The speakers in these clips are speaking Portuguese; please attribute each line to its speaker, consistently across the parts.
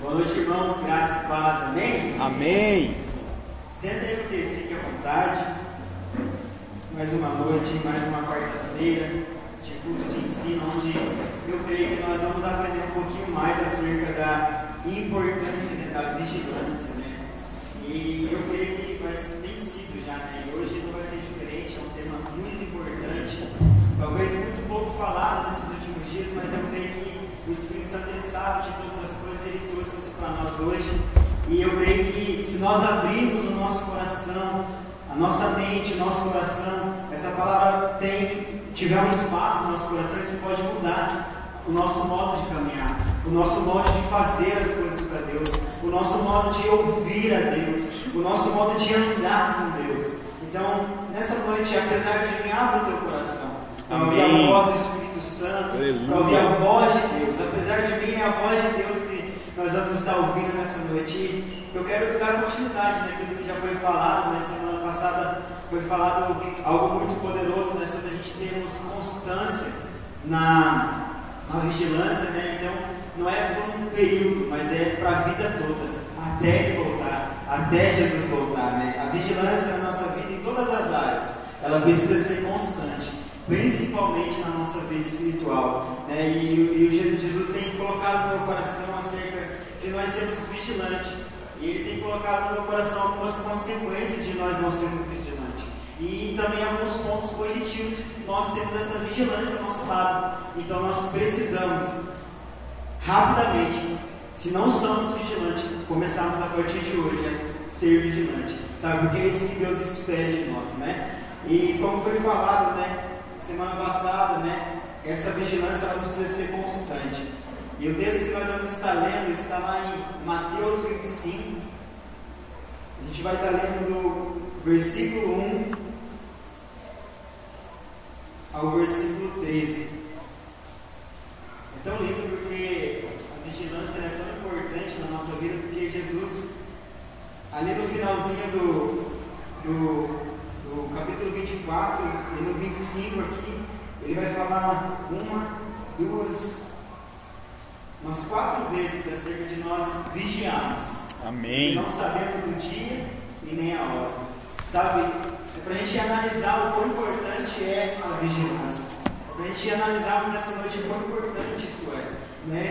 Speaker 1: Boa noite, irmãos, graça e paz, amém?
Speaker 2: Amém.
Speaker 1: Senta aí, porque fique à vontade. Mais uma noite, mais uma quarta-feira de culto de ensino, onde eu creio que nós vamos aprender um pouquinho mais acerca da importância, né, da vigilância, né? E eu creio que tem sido já, né? E hoje não vai ser diferente, é um tema muito importante, talvez muito pouco falado nesses últimos dias, mas eu creio que o Espírito Santo, ele sabe de todas as coisas, ele trouxe isso para nós hoje. E eu creio que se nós abrirmos o nosso coração, a nossa mente, o nosso coração, essa palavra tiver um espaço no nosso coração, isso pode mudar o nosso modo de caminhar, o nosso modo de fazer as coisas para Deus, o nosso modo de ouvir a Deus, o nosso modo de andar com Deus. Então, nessa noite, apesar de vir, abre o teu coração, para ouvir a voz do Espírito Santo, para ouvir a voz de Deus. Apesar de mim, é a voz de Deus que nós vamos estar ouvindo nessa noite. Eu quero dar continuidade naquilo que já foi falado, na semana passada foi falado algo muito poderoso, né, sobre a gente termos constância na vigilância, né? Então, não é por um período, mas é para a vida toda, até Ele voltar, até Jesus voltar, né? A vigilância na nossa vida, em todas as áreas, ela precisa ser constante, principalmente na nossa vida espiritual, né? E o Jesus tem colocado no meu coração acerca de nós sermos vigilantes, e Ele tem colocado no meu coração algumas consequências de nós não sermos vigilantes, e também alguns pontos positivos de nós termos essa vigilância ao nosso lado. Então nós precisamos rapidamente, se não somos vigilantes, começarmos a partir de hoje a ser vigilantes, sabe? Porque é isso que Deus espera de nós, né? E como foi falado, né, semana passada, né, essa vigilância ela precisa ser constante. E o texto que nós vamos estar lendo está lá em Mateus 25. A gente vai estar lendo do versículo 1 ao versículo 13. É tão lindo porque a vigilância é tão importante na nossa vida, porque Jesus, ali no finalzinho do capítulo 24 e no 25 aqui, ele vai falar umas 4 vezes acerca de nós vigiarmos.
Speaker 2: Amém.
Speaker 1: E não sabemos o dia e nem a hora. Sabe? É para a gente analisar o quão importante é a vigilância. É para a gente analisar nessa noite o quão importante isso é. Né?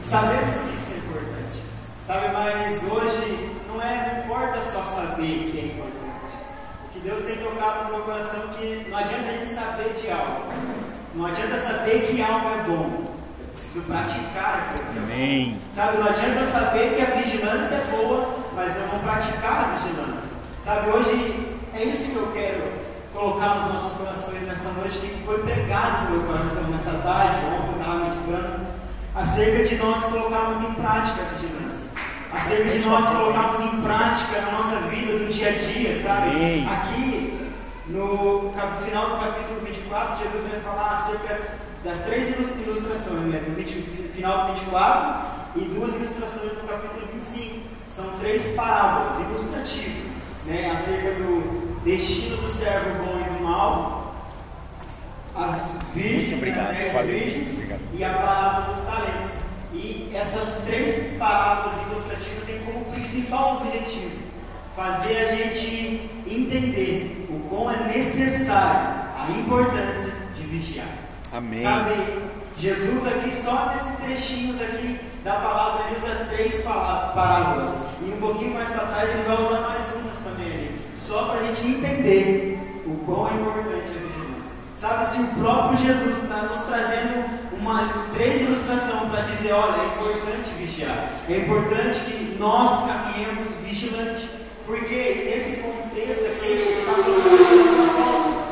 Speaker 1: Sabemos que isso é importante. Sabe? Mas hoje não importa só saber que é importante. O que Deus tem tocado no meu coração é que não adianta a gente saber de algo. Não adianta saber que algo é bom. Preciso praticar aquilo que é bom. Sabe, não adianta saber que a vigilância é boa, mas eu não praticar a vigilância. Sabe, hoje é isso que eu quero colocar nos nossos corações nessa noite, que foi pregado no meu coração nessa tarde, ontem eu estava meditando, acerca de nós colocarmos em prática a vigilância, acerca de nós colocarmos em prática na nossa vida, no dia a dia, sabe?
Speaker 2: Amém.
Speaker 1: Aqui, no final do capítulo 24, Jesus vai falar acerca das 3 ilustrações, né? Do final do 24 e 2 ilustrações no capítulo 25. São 3 parábolas ilustrativas, né? Acerca do destino do servo bom e do mal, as virgens, as virgens e a parábola dos talentos. E essas 3 parábolas ilustrativas têm como principal objetivo fazer a gente entender o quão é necessário a importância de vigiar.
Speaker 2: Amém.
Speaker 1: Sabe, Jesus aqui, só nesses trechinhos aqui da palavra, ele usa 3 parábolas. E um pouquinho mais para trás ele vai usar mais umas também ali. Só para a gente entender o quão é importante a vigilância. Sabe, se o próprio Jesus está nos trazendo umas 3 ilustrações para dizer, olha, é importante vigiar. É importante que nós caminhemos vigilante. Porque esse contexto aqui está falando.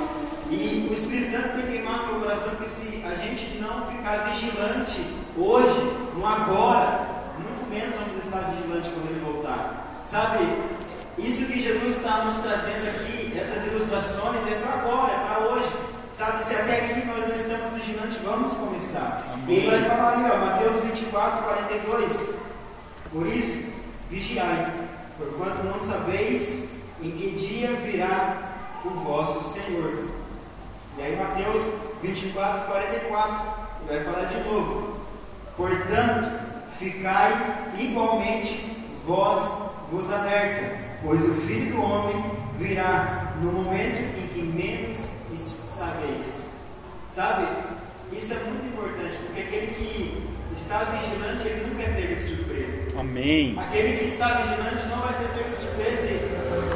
Speaker 1: E o Espírito Santo tem queimado no meu coração que se a gente não ficar vigilante hoje, no agora, muito menos vamos estar vigilantes quando Ele voltar. Sabe, isso que Jesus está nos trazendo aqui, essas ilustrações, é para agora, é para hoje. Sabe, se até aqui nós não estamos vigilantes, vamos começar. Amém. Ele vai falar ali, ó, Mateus 24, 42. Por isso, vigiai, porquanto não sabeis em que dia virá o vosso Senhor. E aí Mateus 24, 44, ele vai falar de novo. Portanto, ficai igualmente vós vos alerta, pois o Filho do Homem virá no momento em que menos sabeis. Sabe? Isso é muito importante, porque aquele que está vigilante, ele nunca é pego de surpresa.
Speaker 2: Amém.
Speaker 1: Aquele que está vigilante não vai ser pego de surpresa.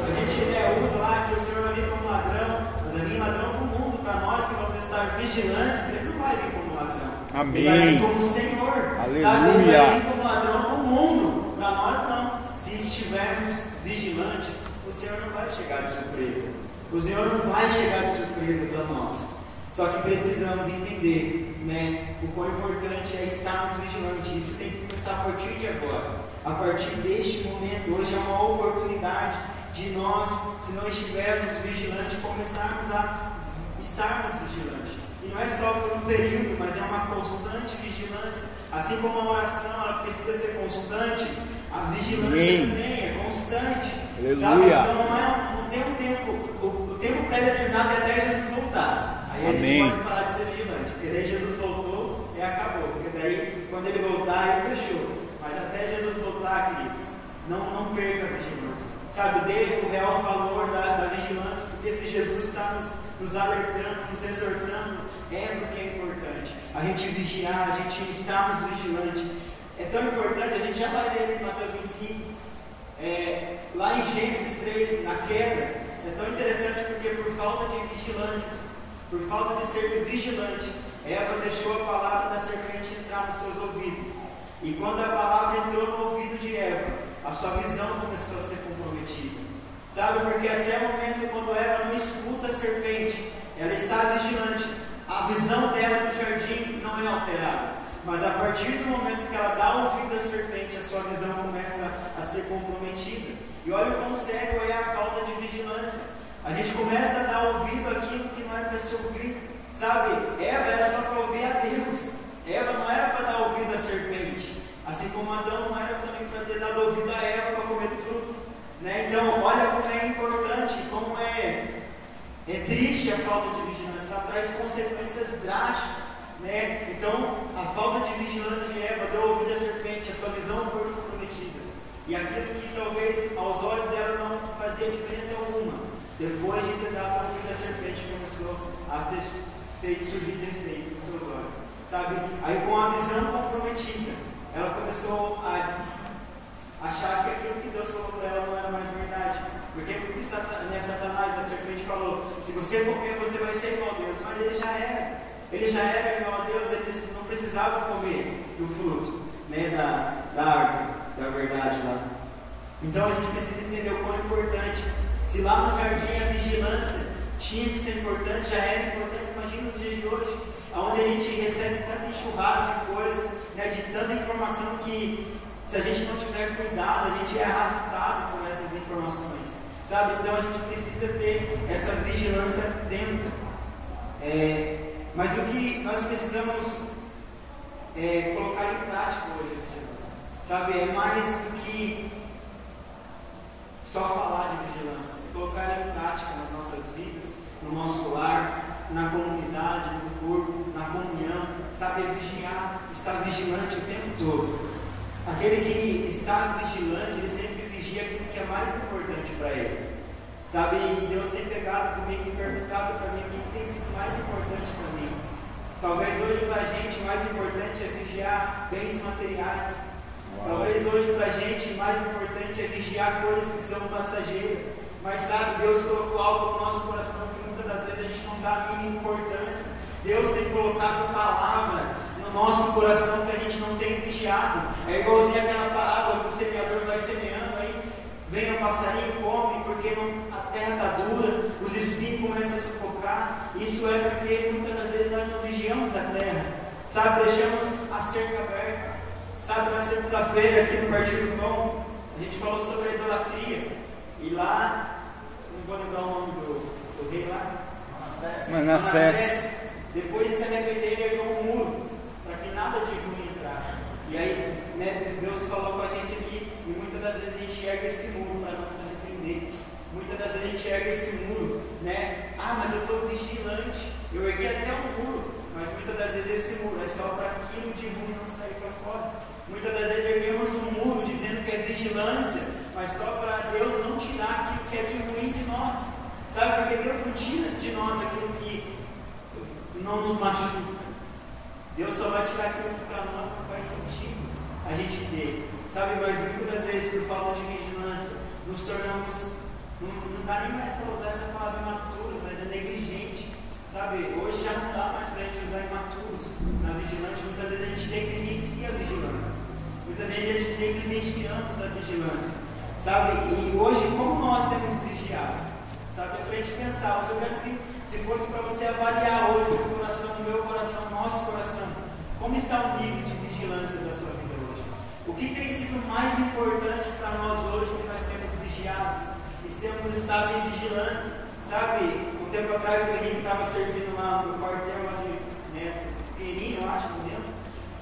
Speaker 1: A gente usa lá que o Senhor vai vir como ladrão, mas vai vir ladrão para o mundo, para nós que vamos estar vigilantes, ele não vai vir como ladrão.
Speaker 2: Amém.
Speaker 1: Ele vai vir como Senhor.
Speaker 2: Aleluia.
Speaker 1: Sabe? Ele vai vir como ladrão para o mundo, para nós não. Se estivermos vigilantes, o Senhor não vai chegar de surpresa. O Senhor não vai chegar de surpresa para nós. Só que precisamos entender, né, o quão importante é estarmos vigilantes. Isso tem que começar a partir de agora. A partir deste momento, hoje é uma oportunidade de nós, se não estivermos vigilantes, começarmos a estarmos vigilantes. E não é só por um período, mas é uma constante vigilância. Assim como a oração, ela precisa ser constante, a vigilância também é constante.
Speaker 2: Aleluia.
Speaker 1: Sabe? Então não tem um tempo, o tempo pré-determinado é até Jesus voltar. Aí a gente pode parar de ser vigilante, porque daí Jesus voltou e acabou. Porque daí, quando ele voltar, ele fechou. Mas até Jesus voltar, queridos, não perca a vigilância. Sabe, dê o real valor da vigilância, porque se Jesus está nos alertando, nos exortando, é porque é importante a gente vigiar, a gente estarmos vigilantes. É tão importante, a gente já vai ler em Mateus 25, lá em Gênesis 3, na queda, é tão interessante porque por falta de vigilância, por falta de ser vigilante, Eva deixou a palavra da serpente entrar nos seus ouvidos. E quando a palavra entrou no ouvido de Eva, a sua visão começou a ser comprometida. Sabe, porque até o momento quando Eva não escuta a serpente, ela está vigilante. A visão dela no jardim não é alterada. Mas a partir do momento que ela dá ouvido à serpente, a sua visão começa a ser comprometida. E olha o quão sério é a falta de vigilância. A gente começa a dar ouvido àquilo que não é para se ouvir. Sabe, Eva era só para ouvir a Deus. Eva não era para dar ouvido à serpente. Assim como Adão não era também para ter dado ouvido a Eva para comer do fruto. Né? Então, olha como é importante, como é triste a falta de vigilância. Ela traz consequências drásticas. Né? Então, a falta de vigilância de Eva deu ouvido à serpente, a sua visão foi comprometida. E aquilo que talvez aos olhos dela não fazia diferença alguma, depois de ter dado ouvido à serpente, começou a ter surgido defeito nos seus olhos. Sabe? Aí, com a visão comprometida, ela começou a achar que aquilo que Deus falou para ela não era mais verdade. Porque Satanás, a serpente, falou: se você comer, você vai ser igual a Deus. Mas ele já era. Ele já era igual a Deus, eles não precisavam comer do fruto, né, da árvore, da verdade lá. Então a gente precisa entender o quão importante. Se lá no jardim a vigilância tinha que ser importante, já era importante, imagina nos dias de hoje, onde a gente recebe tanta enxurrada de coisas, né, de tanta informação que, se a gente não tiver cuidado, a gente é arrastado por essas informações. Sabe? Então a gente precisa ter essa vigilância dentro. Mas o que nós precisamos colocar em prática hoje, sabe, é mais do que só falar de vigilância, colocar em prática nas nossas vidas, no nosso lar, na comunidade, no corpo, na comunhão, sabe, vigiar, estar vigilante o tempo todo. Aquele que está vigilante, ele sempre vigia aquilo que é mais importante para ele. Sabe, e Deus tem pegado comigo e perguntado para mim o que tem sido mais importante para mim. Talvez hoje para a gente o mais importante é vigiar bens materiais. Talvez hoje para a gente o mais importante é vigiar coisas que são passageiras. Mas sabe, Deus colocou algo no nosso coração que muitas das vezes a gente não dá a mínima importância. Deus tem colocado palavra no nosso coração que a gente não tem vigiado. É igualzinho aquela parábola que o semeador vai semeando aí. Vem o passarinho, come, porque a terra está dura, os espinhos começam a sufocar. Isso é porque muitas das vezes nós não vigiamos a terra. Sabe, deixamos a cerca aberta. Sabe, na segunda-feira, aqui no Partido do Pão, a gente falou sobre a idolatria. E lá, não vou lembrar o nome do rei lá, Manassés. Depois de se arrepender, ele ergueu um muro, para que nada de ruim entrasse. E aí, né, Deus falou com a gente aqui, e muitas das vezes a gente ergue esse muro para não se arrepender. Muitas das vezes a gente ergue esse muro, né? Ah, mas eu estou vigilante, eu ergui até um muro, mas muitas das vezes esse muro é só para aquilo de ruim não sair para fora. Muitas das vezes erguemos um muro dizendo que é vigilância, mas só para Deus não tirar aquilo que é de ruim de nós. Sabe, porque Deus não tira de nós aquilo que não nos machuca. Deus só vai tirar aquilo que para nós não faz sentido a gente ter. Sabe, mas muitas das vezes, por falta de vigilância, nos tornamos, não dá nem mais para usar essa palavra imaturos, mas é negligente. Sabe, hoje já não dá mais para a gente usar imaturos na vigilância. Muitas vezes a gente negligencia a vigilância. Muitas vezes a gente negligenciamos a vigilância. Sabe, e hoje, como nós temos vigiado? Sabe, é para a gente pensar, eu quero que, se fosse para você avaliar hoje o coração, o meu coração, o nosso coração, como está o nível de vigilância da sua vida hoje? O que tem sido mais importante para nós hoje que nós temos vigiado? E temos estado em vigilância. Sabe, um tempo atrás o Henrique estava servindo lá no quartel lá de Pinheirinho, eu acho, não lembro.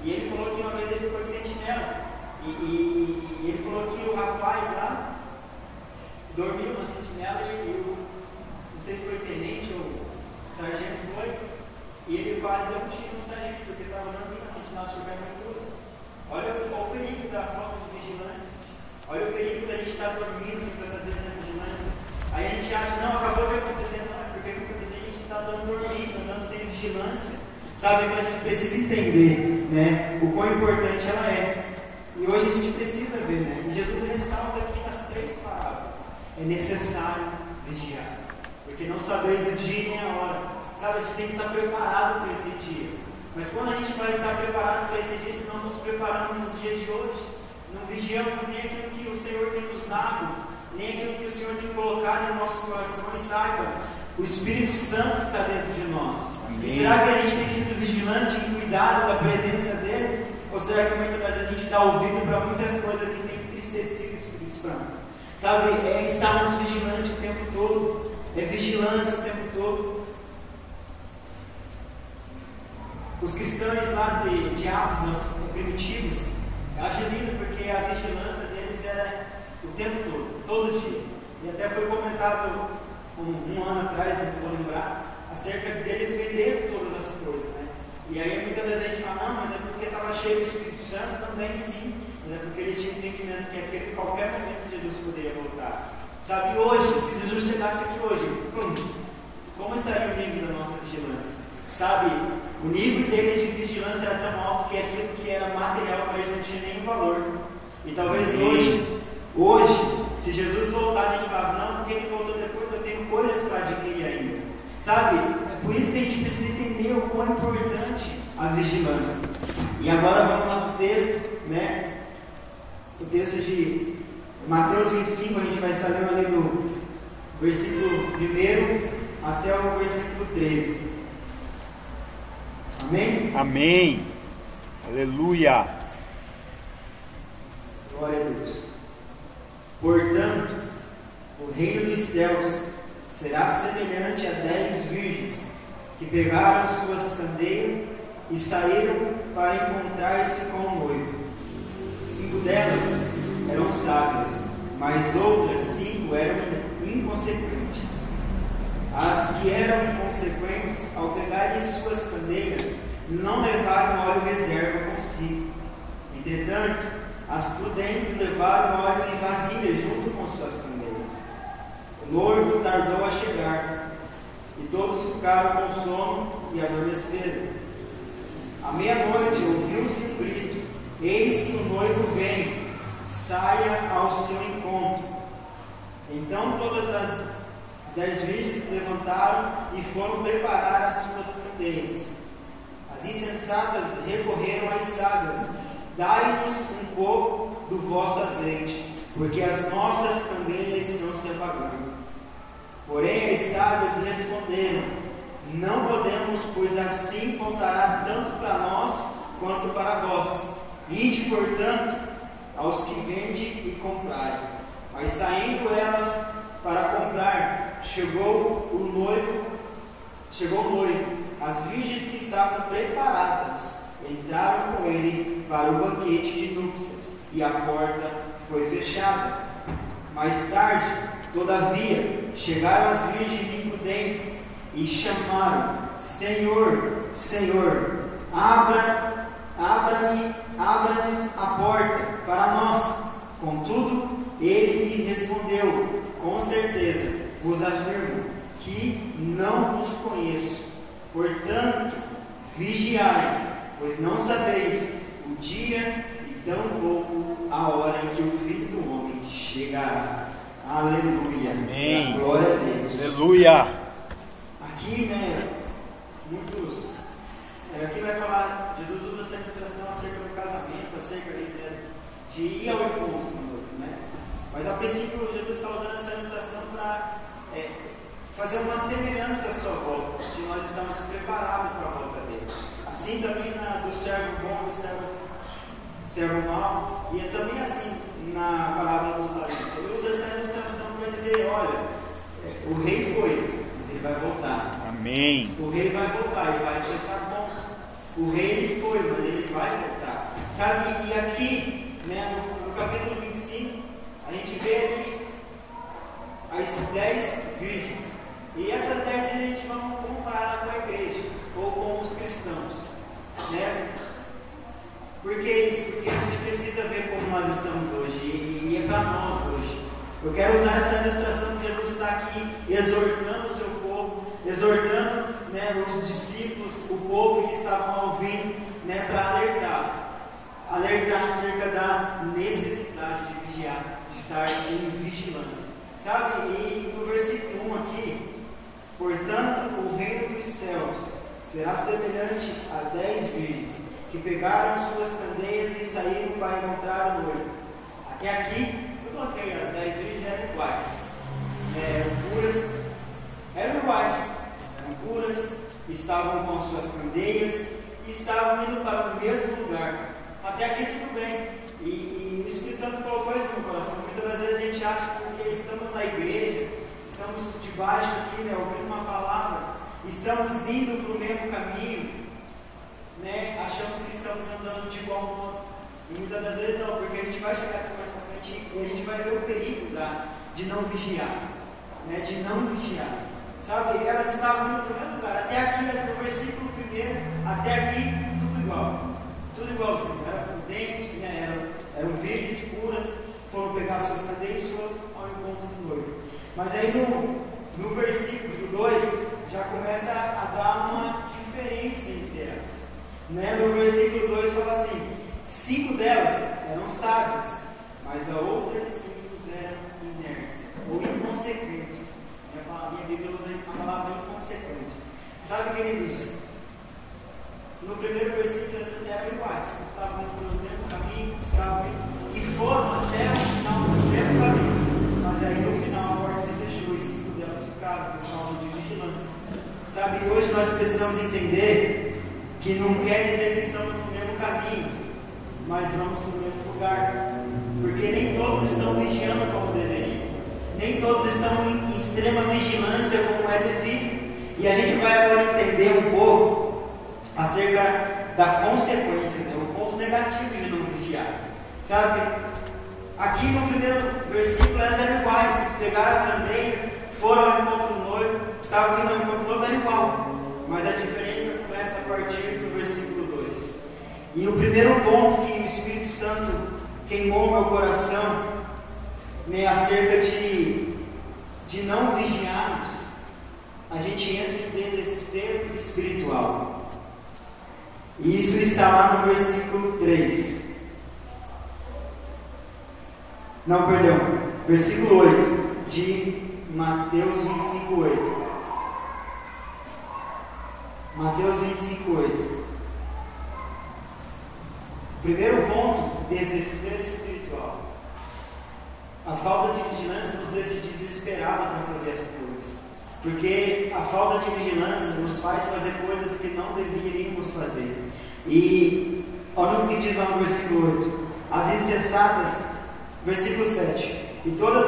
Speaker 1: E ele falou que uma vez ele ficou de sentinela. E ele falou que o rapaz lá dormiu na sentinela e não sei se foi tenente ou sargento foi, e ele quase deu um tiro no sargento, porque estava dormindo na sentinela chovendo muito grosso. Olha o perigo da falta de vigilância. Olha o perigo da gente estar dormindo muitas vezes na vigilância. Aí a gente acha, não, acabou de acontecer, não, é porque muitas vezes a gente está dando dormindo, andando sem vigilância. Sabe, então a gente precisa entender, né, o quão importante ela é. E hoje a gente precisa ver, né? E Jesus ressalta aqui nas 3 palavras: é necessário vigiar, porque não sabeis o dia nem a hora. Sabe, a gente tem que estar preparado para esse dia. Mas quando a gente vai estar preparado para esse dia, se não nos preparamos nos dias de hoje, não vigiamos nem aquilo que o Senhor tem nos dado, nem aquilo que o Senhor tem colocado em nossos corações, saiba, o Espírito Santo está dentro de nós. Amém. E será que a gente tem sido vigilante e cuidado da presença dele? Ou será que muitas vezes a gente dá ouvido para muitas coisas que tem entristecido o Espírito Santo? Sabe, é estarmos vigilantes o tempo todo, é vigilância o tempo todo. Os cristãos lá de Atos, os primitivos, eu acho lindo porque a vigilância deles era o tempo todo dia. E até foi comentado um ano atrás, eu vou lembrar, acerca deles venderem todas as coisas, né? E aí muitas vezes a gente fala, não, mas é porque estava cheio do Espírito Santo, também sim, mas é porque eles tinham entendimento que aquele qualquer momento Jesus poderia voltar. Sabe, hoje, se Jesus chegasse aqui hoje, como estaria o nível da nossa vigilância? Sabe, o nível deles de vigilância era tão alto que aquilo que era material para eles não tinha nenhum valor. E talvez hoje, se Jesus voltasse, a gente falava, não, porque ele voltou depois, eu tenho coisas para adquirir ainda. Sabe, é por isso que a gente precisa entender o quão importante a vigilância. E agora vamos lá para o texto, né? O texto de Mateus 25, a gente vai estar lendo ali do versículo 1 até o versículo 13. Amém?
Speaker 2: Amém. Aleluia.
Speaker 1: Glória a Deus. Portanto, o reino dos céus será semelhante a 10 virgens que pegaram suas candeias e saíram para encontrar-se com o noivo. 5 delas eram sábias, mas outras 5 eram inconsequentes. As que eram inconsequentes, ao pegarem suas candeias, não levaram óleo reserva consigo. Entretanto, as prudentes levaram óleo em vasilha junto com suas candeias. O noivo tardou a chegar, e todos ficaram com sono e adormeceram. À meia-noite ouviu-se um grito: eis que o noivo vem, saia ao seu encontro. Então todas as 10 virgens se levantaram e foram preparar as suas candeias. As insensatas recorreram às sábias: dai-nos um pouco do vosso azeite, porque as nossas candeias estão se apagando. Porém as sábias responderam: não podemos, pois assim faltará tanto para nós quanto para vós. Ide, portanto, aos que vendem e comprarem. Mas saindo elas para comprar, chegou o noivo. As virgens que estavam preparadas entraram com ele para o banquete de núpcias, e a porta foi fechada. Mais tarde, todavia, chegaram as virgens imprudentes e chamaram: Senhor, Senhor, abra-me abra-nos a porta para nós. Contudo, ele lhe respondeu: com certeza vos afirmo que não vos conheço. Portanto, vigiai, pois não sabeis o dia e tampouco a hora em que o Filho do Homem chegará. Aleluia.
Speaker 2: Amém.
Speaker 1: Glória a Deus.
Speaker 2: Aleluia.
Speaker 1: Aqui, muitos. Aqui vai falar, Jesus usa essa ilustração acerca do casamento, acerca de ir ao encontro do noivo, Mas a princípio, Jesus está usando essa ilustração para fazer uma semelhança à sua volta, de nós estamos preparados para a volta dele. Assim também do servo bom, do servo mau, e é também assim na palavra dos Salmos. Ele usa essa ilustração para dizer: olha, o rei foi, mas ele vai voltar.
Speaker 2: Amém.
Speaker 1: O rei vai voltar, ele vai prestar conta. O rei ele foi, mas ele vai voltar. Sabe, e aqui, no capítulo 25, a gente vê aqui as 10 virgens. E essas 10 a gente vai comparar com a igreja, ou com os cristãos. Por que isso? Porque a gente precisa ver como nós estamos hoje, e é para nós hoje. Eu quero usar essa ilustração que Jesus está aqui exortando o seu povo, exortando os discípulos, o povo que estavam ouvindo, para alertar acerca da necessidade de vigiar, de estar em vigilância. Sabe? E no versículo 1 aqui: portanto, o reino dos céus será semelhante a 10 virgens que pegaram suas candeias e saíram para encontrar o noivo. Até aqui, eu coloquei as 10 virgens eram iguais. Eram puras, estavam com suas candeias e estavam indo para o mesmo lugar. Até aqui tudo bem. E o Espírito Santo colocou isso no coração. Muitas das vezes a gente acha que porque estamos na igreja, estamos debaixo aqui, ouvindo uma palavra, estamos indo para o mesmo caminho, achamos que estamos andando de igual modo. E muitas das vezes não, porque a gente vai chegar aqui mais para frente e a gente vai ver o perigo de não vigiar. De não vigiar. Sabe, elas estavam no primeiro lugar. Até aqui, no versículo 1, até aqui, tudo igual. Tudo igualzinho. Eram prudentes, eram virgens, puras, foram pegar suas cadeias e foram ao encontro do noivo. Mas aí no versículo 2, já começa a dar uma diferença entre elas. No versículo 2 fala assim: 5 delas eram sábias, mas as outras 5 eram inércias ou inconsequentes. A minha Bíblia usa a palavra inconsequente. Sabe, queridos, no primeiro versículo elas eram iguais, estavam indo pelo mesmo caminho, e foram até o final do mesmo caminho, mas aí no final a porta se fechou e 5 delas ficaram por causa de vigilância. Sabe, hoje nós precisamos entender que não quer dizer que estamos no mesmo caminho, mas vamos no mesmo lugar, porque nem todos estão vigiando como deveriam, nem todos estão em extrema vigilância como é devido. E a gente vai agora entender um pouco acerca da consequência, o ponto negativo de não vigiar. Sabe, aqui no primeiro versículo elas eram iguais, pegaram a candeia, foram ao encontro do noivo, estavam indo ao encontro do noivo, era igual, mas a diferença começa a partir do versículo 2. E o primeiro ponto que o Espírito Santo queimou meu coração acerca de não vigiarmos, a gente entra em desespero espiritual. E isso está lá no versículo 3. Não, perdão. Versículo 8 de Mateus 25:8. Mateus 25:8. Primeiro ponto: desespero espiritual. A falta de vigilância nos deixa desesperados para fazer as coisas, porque a falta de vigilância nos faz fazer coisas que não deveríamos fazer. E olha o que diz lá no versículo 8: as insensatas, versículo 7, e todas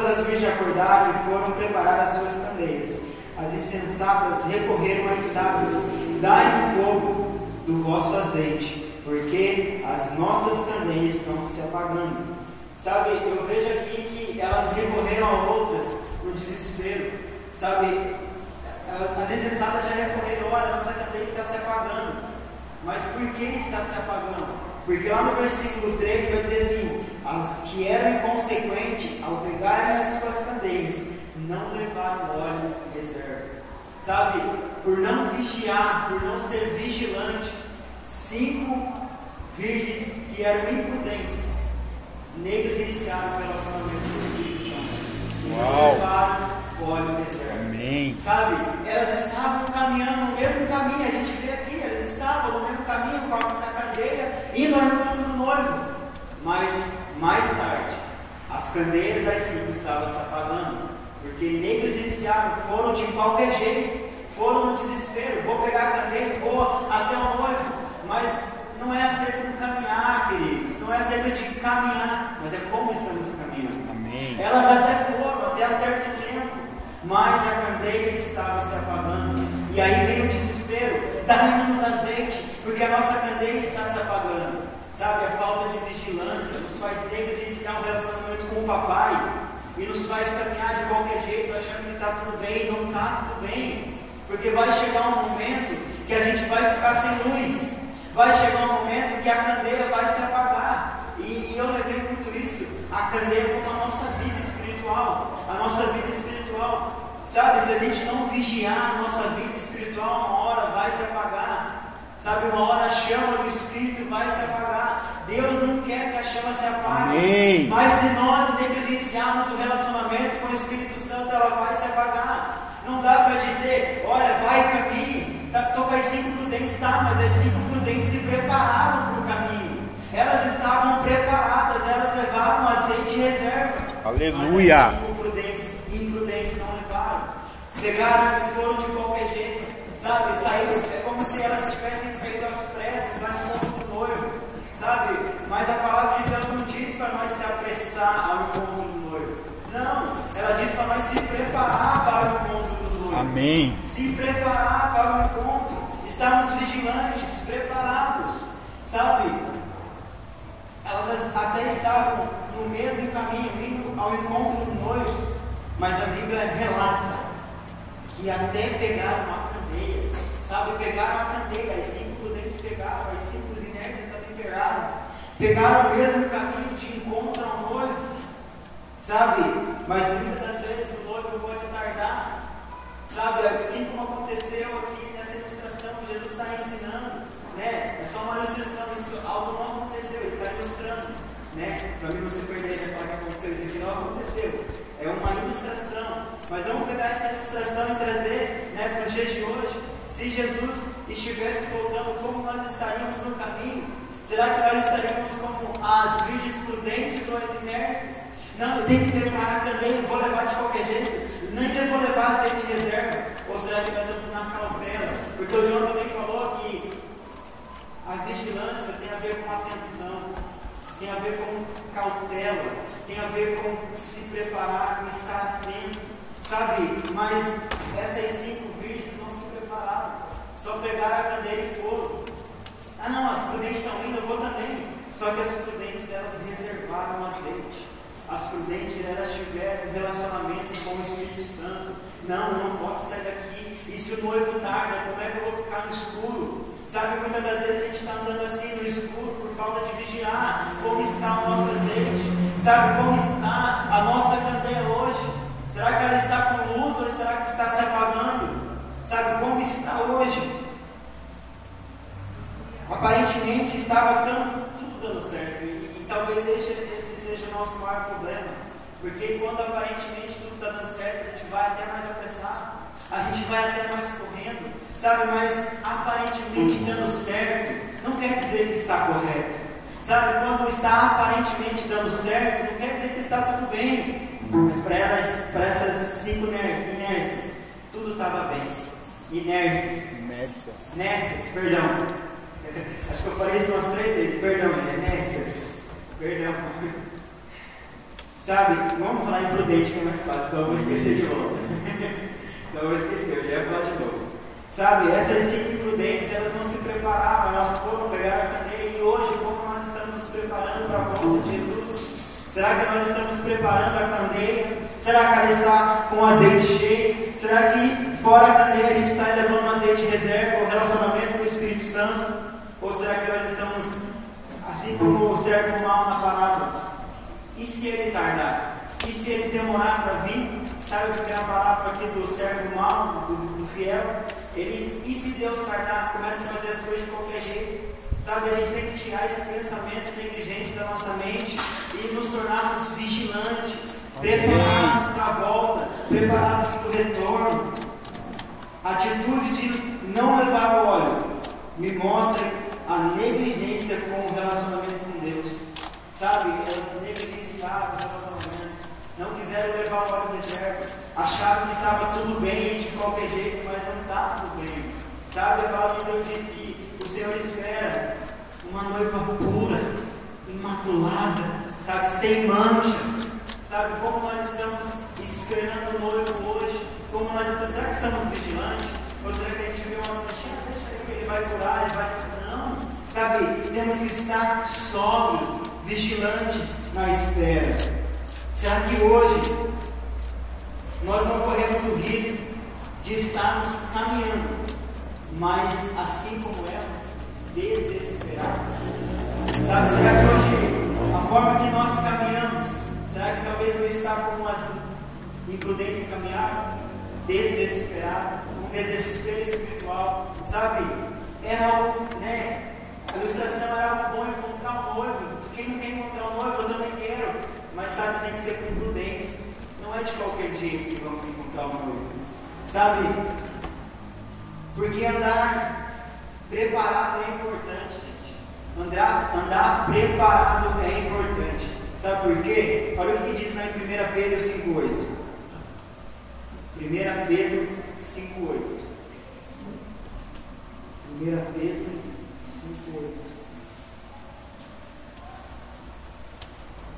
Speaker 1: as virgens acordaram e foram preparar as suas candeias. As insensatas recorreram às sábias: dai um pouco do vosso azeite, porque as nossas candeias estão se apagando. Sabe, eu vejo aqui que elas recorreram a outras por desespero. Sabe, as insensatas já recorreram: olha, nossa candeia está se apagando. Mas por que está se apagando? Porque lá no versículo 3 vai dizer assim: as que eram inconsequentes, ao pegarem as suas candeias, não levaram óleo e reserva. Sabe, por não vigiar, por não ser vigilante, 5 virgens que eram imprudentes negligenciaram o relacionamento do Espírito Santo. Não levaram óleo e reserva.
Speaker 2: Amém.
Speaker 1: Sabe, elas estavam caminhando no mesmo caminho, a gente vê aqui, elas estavam no mesmo caminho, com a candeia, indo ao encontro do noivo. Mas, mais tarde, as candeias das 5 estavam se apagando, porque negligenciaram, foram de qualquer jeito, foram no desespero, vou pegar a candeia, vou até o noivo. Mas não é acerca do caminhar, queridos, não é acerca de caminhar, mas é como estamos caminhando.
Speaker 2: Amém.
Speaker 1: Elas até foram, até certo tempo, mas a candeia estava se apagando. E aí veio o desespero, dá-nos azeite, porque a nossa candeia está se apagando. Sabe, a falta de vigilância nos faz negligenciar o relacionamento com o papai e nos faz caminhar de qualquer jeito, achando que está tudo bem. Não está tudo bem, porque vai chegar um momento que a gente vai ficar sem luz, vai chegar um momento que a candeia vai se apagar. E eu levei muito isso, a candeia como a nossa vida espiritual, a nossa vida espiritual. Sabe, se a gente não vigiar a nossa vida espiritual, uma hora vai se apagar. Sabe, uma hora a chama do Espírito vai se apagar. Deus não quer que a chama se apague.
Speaker 2: Amém.
Speaker 1: Mas se nós negligenciarmos o relacionamento com o Espírito Santo, ela vai se apagar. Não dá para dizer, olha, vai caminho. Estou com as 5 prudentes, tá, mas as 5 prudentes se prepararam para o caminho. Elas estavam preparadas, elas levaram azeite e reserva.
Speaker 2: Aleluia.
Speaker 1: Mas as 5 imprudentes não levaram. Pegaram e foram de qualquer jeito. Sabe, saíram, é como se elas tivessem saído às pressas lá no encontro do noivo, sabe? Mas a palavra de Deus não diz para nós se apressar ao encontro do noivo. Não, ela diz para nós se preparar para o encontro do noivo.
Speaker 2: Amém.
Speaker 1: Se preparar para o encontro, estarmos vigilantes, preparados, sabe? Elas até estavam no mesmo caminho, indo ao encontro do noivo, mas a Bíblia relata que até pegaram uma candeia, sabe, pegaram a candeia, as 5 prudentes pegaram, as 5 inércias também pegaram o mesmo caminho de encontro ao noivo, sabe, mas muitas das vezes o noivo pode tardar, sabe, assim como aconteceu aqui nessa ilustração que Jesus está ensinando, né, é só uma ilustração, isso, algo não aconteceu, ele está ilustrando, né, para mim você perder e falar que aconteceu, isso aqui não aconteceu. É uma ilustração, mas vamos pegar essa ilustração e trazer, né, para os dias de hoje. Se Jesus estivesse voltando, como nós estaríamos no caminho? Será que nós estaríamos como as virgens prudentes ou as inércias? Não, eu tenho que preparar a candeia, vou levar de qualquer jeito, nem vou levar azeite de reserva. Ou será que nós vamos na cautela? Porque o João também falou que a vigilância tem a ver com atenção, tem a ver com cautela, tem a ver com se preparar, com estar atento, sabe? Mas essas 5 virgens não se prepararam, só pegaram a candeia e foram. Ah não, as prudentes estão indo, eu vou também. Só que as prudentes, elas reservaram azeite. As prudentes, elas tiveram um relacionamento com o Espírito Santo. Não, eu não posso sair daqui. E se o noivo tarda, como é que eu vou ficar no escuro? Sabe, muitas das vezes a gente está andando assim no escuro por falta de vigiar. Como está o nosso azeite? Sabe como está a nossa candeia hoje? Será que ela está com luz ou será que está se apagando? Sabe como está hoje? Aparentemente estava tudo dando certo e talvez esse seja o nosso maior problema. Porque quando aparentemente tudo está dando certo, a gente vai até mais apressado, a gente vai até mais correndo, sabe? Mas aparentemente dando certo não quer dizer que está correto. Sabe, quando está aparentemente dando certo, não quer dizer que está tudo bem. Mas para essas 5 inércias, tudo estava bem. Inércias, perdão. Acho que eu falei isso umas 3 vezes, perdão, inércias. Perdão. Sabe, vamos falar imprudente que é mais fácil, então eu vou esquecer de novo. Então eu vou esquecer, eu já ia falar de novo. Sabe, essas 5 imprudentes, elas não se prepararam, elas foram pegar a candeia e hoje, como nós estamos nos preparando para a volta de Jesus? Será que nós estamos preparando a candeia? Será que ela está com azeite cheio? Será que fora a candeia a gente está levando um azeite reserva, o relacionamento com o Espírito Santo? Ou será que nós estamos Assim como o servo mau na parábola. E se ele tardar? E se ele demorar para vir? Sabe o que é a parábola aqui do servo mau, do fiel? E se Deus tardar, começa a fazer as coisas de qualquer jeito? Sabe, a gente tem que tirar esse pensamento negligente da nossa mente e nos tornarmos vigilantes, preparados para a volta, preparados para o retorno. A atitude de não levar o óleo me mostra a negligência com o relacionamento com Deus. Sabe, elas negligenciaram o relacionamento, não quiseram levar o óleo no deserto, acharam que estava tudo bem de qualquer jeito, mas não está tudo bem. Sabe, a palavra de Deus diz que o Senhor espera uma noiva pura, imaculada, sabe, sem manchas. Sabe, como nós estamos esperando o noivo hoje, como nós estamos, será que estamos vigilantes? Ou será que a gente vê umas manchinhas, deixa que ele vai curar, ele vai... Não, sabe, temos que estar sóbrios, vigilantes na espera. Será que hoje nós não corremos o risco de estarmos caminhando, mas assim como elas, desesperadas? Sabe, será que hoje a forma que nós caminhamos, será que talvez não está como as imprudentes caminharam? Desesperado, um desespero espiritual, sabe? Era algo, né? A ilustração era algo bom encontrar um noivo. Quem não quer encontrar um noivo, eu também quero. Mas sabe, tem que ser com prudência. Não é de qualquer jeito que vamos encontrar um noivo. Sabe? Porque andar preparado é importante, gente. Andar preparado é importante. Sabe por quê? Olha o que diz lá em 1 Pedro 5,8. 1 Pedro 5,8. 1 Pedro 5,8.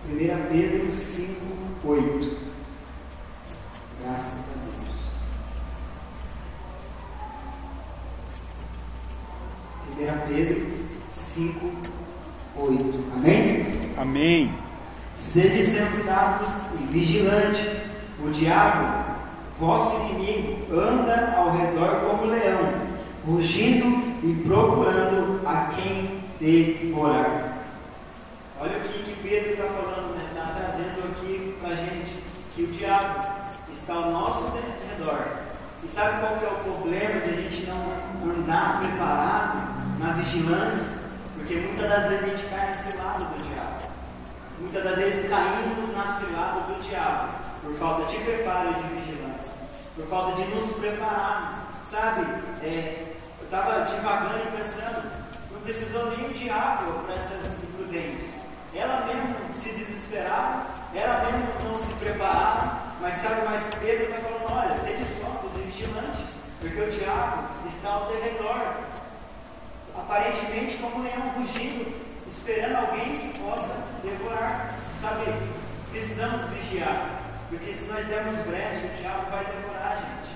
Speaker 1: 1 Pedro 5,8. Graças a Deus. 1 Pedro 5,8. Amém?
Speaker 2: Amém.
Speaker 1: Sede sensatos e vigilantes. O diabo, vosso inimigo, anda ao redor como leão, rugindo e procurando a quem devorar. Olha o que Pedro está falando, né? Está trazendo aqui para a gente que o diabo está ao nosso redor. E sabe qual que é o problema de a gente não andar preparado na vigilância? Porque muitas das vezes a gente cai na cilada do diabo. Muitas das vezes caímos na cilada do diabo por falta de preparo e de vigilância, por falta de nos prepararmos. Sabe, eu estava divagando e pensando, não precisou nem o diabo para essas imprudentes. Ela mesmo se desesperava, ela mesmo não se preparava, mas sabe, mais Pedro está falando, olha, sede sóbrios e vigilante, porque o diabo está ao teu redor, aparentemente como um leão rugindo, esperando alguém que possa devorar. Sabe, precisamos vigiar, porque se nós dermos brecha, o diabo vai devorar a gente.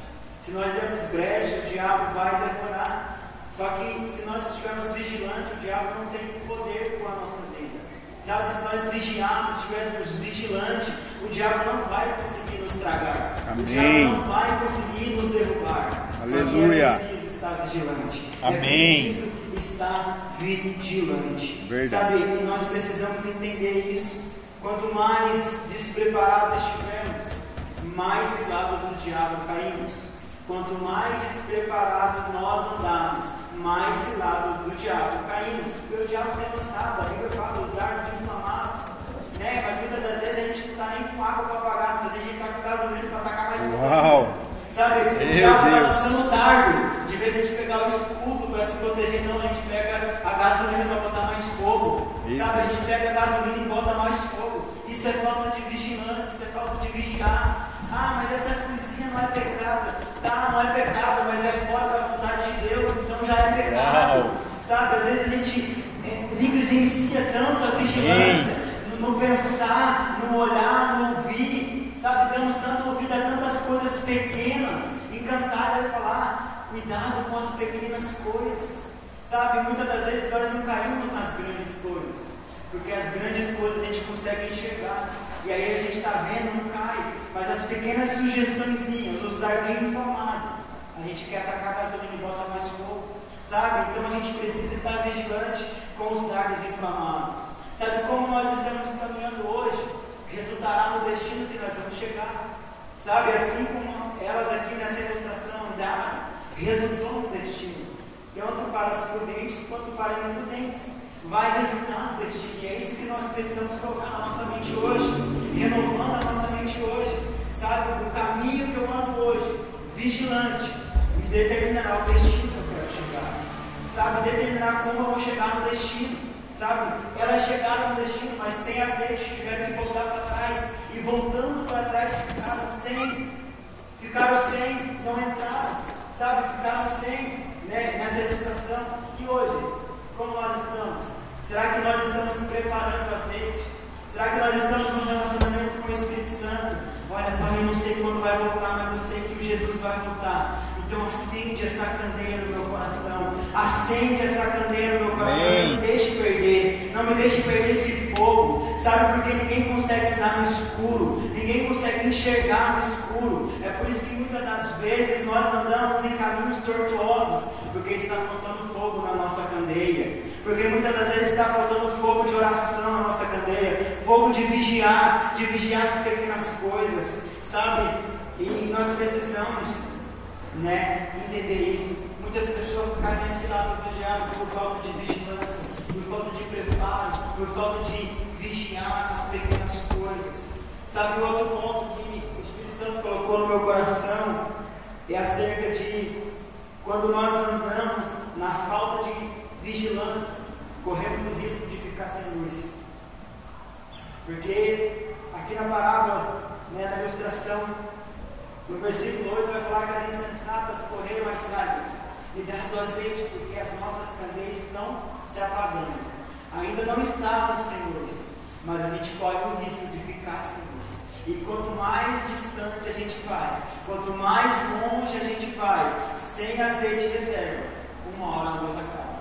Speaker 1: Se nós dermos brecha, o diabo vai devorar. Só que se nós estivermos vigilantes, o diabo não tem poder com a nossa vida. Sabe, se nós vigiarmos, estivermos vigilantes, o diabo não vai conseguir nos tragar.
Speaker 2: Amém.
Speaker 1: O diabo não vai conseguir nos derrubar.
Speaker 2: Aleluia.
Speaker 1: Só que é preciso estar vigilante.
Speaker 2: Amém.
Speaker 1: É preciso estar vigilante.
Speaker 2: Verdade.
Speaker 1: Sabe, e nós precisamos entender isso. Quanto mais despreparados estivermos, mais cilada do diabo caímos. Quanto mais despreparados nós andarmos, mais cilada do diabo caímos. Porque o diabo tem lançado, a Bíblia fala, os dardos inflamados, né? Mas muitas das vezes a gente não está nem com água para apagar, muitas vezes a gente está com gasolina para atacar mais fogo.
Speaker 2: Uau!
Speaker 1: Sabe, o diabo está lançando dardo. De vez a gente pegar o escudo para se proteger, não, a gente pega a gasolina para botar mais fogo. Sabe, a gente pega a gasolina e bota mais fogo. Isso é falta de vigilância, isso é falta de vigiar. Ah, mas essa coisinha não é pecado. Tá, não é pecado, mas é fora da vontade de Deus, então já é pecado.
Speaker 2: Uau.
Speaker 1: Sabe, às vezes a gente negligencia tanto a vigilância, no pensar, no olhar, no ouvir. Sabe, damos tanto ouvido a tantas coisas pequenas, encantadas de falar, cuidado com as pequenas coisas. Sabe, muitas das vezes nós não caímos nas grandes coisas, porque as grandes coisas a gente consegue enxergar, e aí a gente está vendo, não cai, mas as pequenas sugestõezinhas, os dardinhos inflamados, a gente quer atacar a gasolina e bota mais fogo, sabe? Então a gente precisa estar vigilante, com os dardos inflamados. Sabe como nós estamos caminhando hoje? Resultará no destino que nós vamos chegar. Sabe, assim como elas aqui nessa ilustração andaram, resultou no destino. Tanto para os prudentes quanto para os imprudentes. Vai resultar no destino. E é isso que nós precisamos colocar na nossa mente hoje. Renovando a nossa mente hoje. Sabe, o caminho que eu ando hoje, vigilante, me determinará o destino que eu quero chegar. Sabe, determinar como eu vou chegar no destino. Sabe, elas chegaram no destino, mas sem azeite, tiveram que voltar para trás. E voltando para trás, ficaram sem, não entraram. Sabe, ficaram sem, né, nessa ilustração. E hoje, como nós estamos? Será que nós estamos preparando o azeite? Será que nós estamos no relacionamento com o Espírito Santo? Olha, Pai, eu não sei quando vai voltar, mas eu sei que o Jesus vai voltar. Então acende essa candeia no meu coração. Acende essa candeia no meu coração. Amém. Não me deixe perder. Não me deixe perder esse fogo. Sabe, porque ninguém consegue andar no escuro. Ninguém consegue enxergar no escuro. É por isso que muitas das vezes nós andamos em caminhos tortuosos. Porque está faltando fogo na nossa candeia. Porque muitas das vezes está faltando fogo de oração na nossa candeia. Fogo de vigiar as pequenas coisas. Sabe? E nós precisamos, né, entender isso. Muitas pessoas caem nesse lado do diabo por falta de vigilância, por falta de preparo, por falta de vigiar as pequenas coisas. Sabe, o outro ponto que o Espírito Santo colocou no meu coração é acerca de quando nós andamos na falta de vigilância, corremos o risco de ficar sem luz. Porque aqui na parábola, né, na ilustração, no versículo 8 vai falar que as insensatas correram às águas e deram do azeite, porque as nossas candeias estão se apagando. Ainda não estavam sem luz, mas a gente corre o risco de ficar sem luz. E quanto mais distante a gente vai, quanto mais longe a gente vai, sem azeite de reserva, uma hora a luz acaba.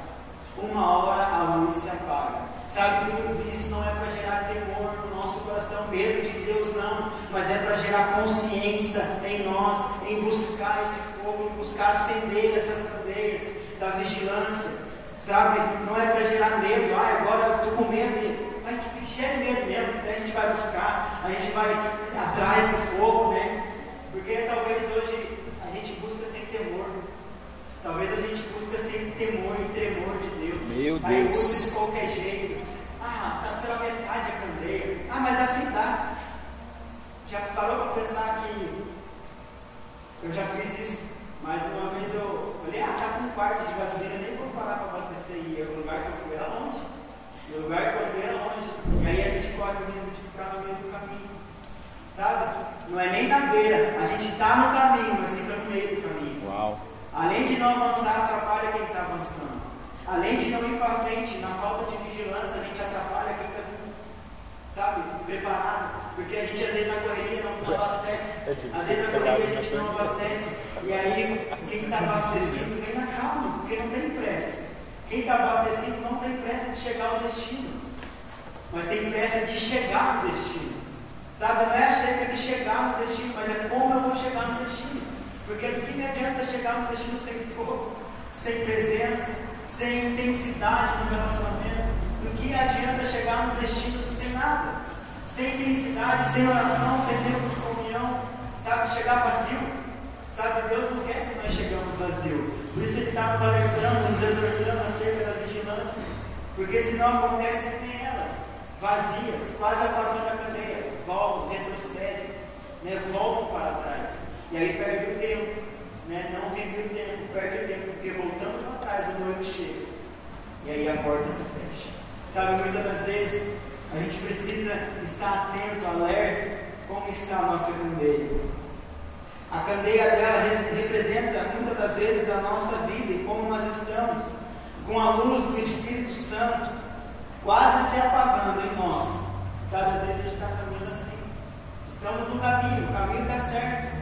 Speaker 1: Uma hora a luz se apaga. Sabe, isso não é para gerar temor no nosso coração, medo de Deus não, mas é para gerar consciência em nós, em buscar esse fogo, em buscar acender essas candeias da vigilância. Sabe, não é para gerar medo, agora eu estou com medo, mas que gere medo mesmo, a gente vai buscar, a gente vai atrás do fogo, né? Porque talvez hoje a gente busca sem temor, talvez a gente busca sem temor e tremor de Deus.
Speaker 2: Meu Deus.
Speaker 1: Aí busca de qualquer jeito. Tá pela metade a candeia. Mas assim dá. Já parou para pensar que eu já fiz isso? Mas uma vez eu olhei, tá com um quarto de gasolina, nem vou parar para abastecer. E o lugar que eu fui era longe. O lugar que eu fui era longe. E aí a gente corre o risco de ficar no meio do caminho. Sabe? Não é nem na beira. A gente está no caminho, mas fica no meio do caminho.
Speaker 2: Uau.
Speaker 1: Além de não avançar, atrapalha quem está avançando. Além de não ir para frente, na falta de vigilância, a gente atrapalha quem está, sabe, preparado. Porque a gente às vezes na correria não abastece. Às vezes na correria a gente não abastece. E aí quem está abastecido vem na calma, porque não tem pressa. Quem está abastecido não tem pressa de chegar ao destino, mas tem pressa de chegar no destino. Sabe, não é acerca de chegar no destino, mas é como eu vou chegar no destino. Porque do que me adianta chegar no destino sem fogo, sem presença, sem intensidade no relacionamento? Do que adianta chegar no destino sem nada? Sem intensidade, sem oração, sem tempo de comunhão, sabe? Chegar vazio. Sabe, Deus não quer que nós chegamos vazio. Por isso Ele está nos alertando, nos exortando acerca da vigilância. Porque senão acontece que nem elas, vazias, quase apagando a candeia, voltam, retrocedem, né? Voltam para trás. E aí perde o tempo, né? Não vive o tempo, perde o tempo, porque voltando para trás o noivo chega. E aí a porta se fecha. Sabe, muitas das vezes a gente precisa estar atento, alerta, como está a nossa candeia. A candeia dela representa muitas das vezes a nossa vida e como nós estamos, com a luz do Espírito Santo quase se apagando em nós. Sabe, às vezes a gente está caminhando assim. Estamos no caminho, o caminho está certo.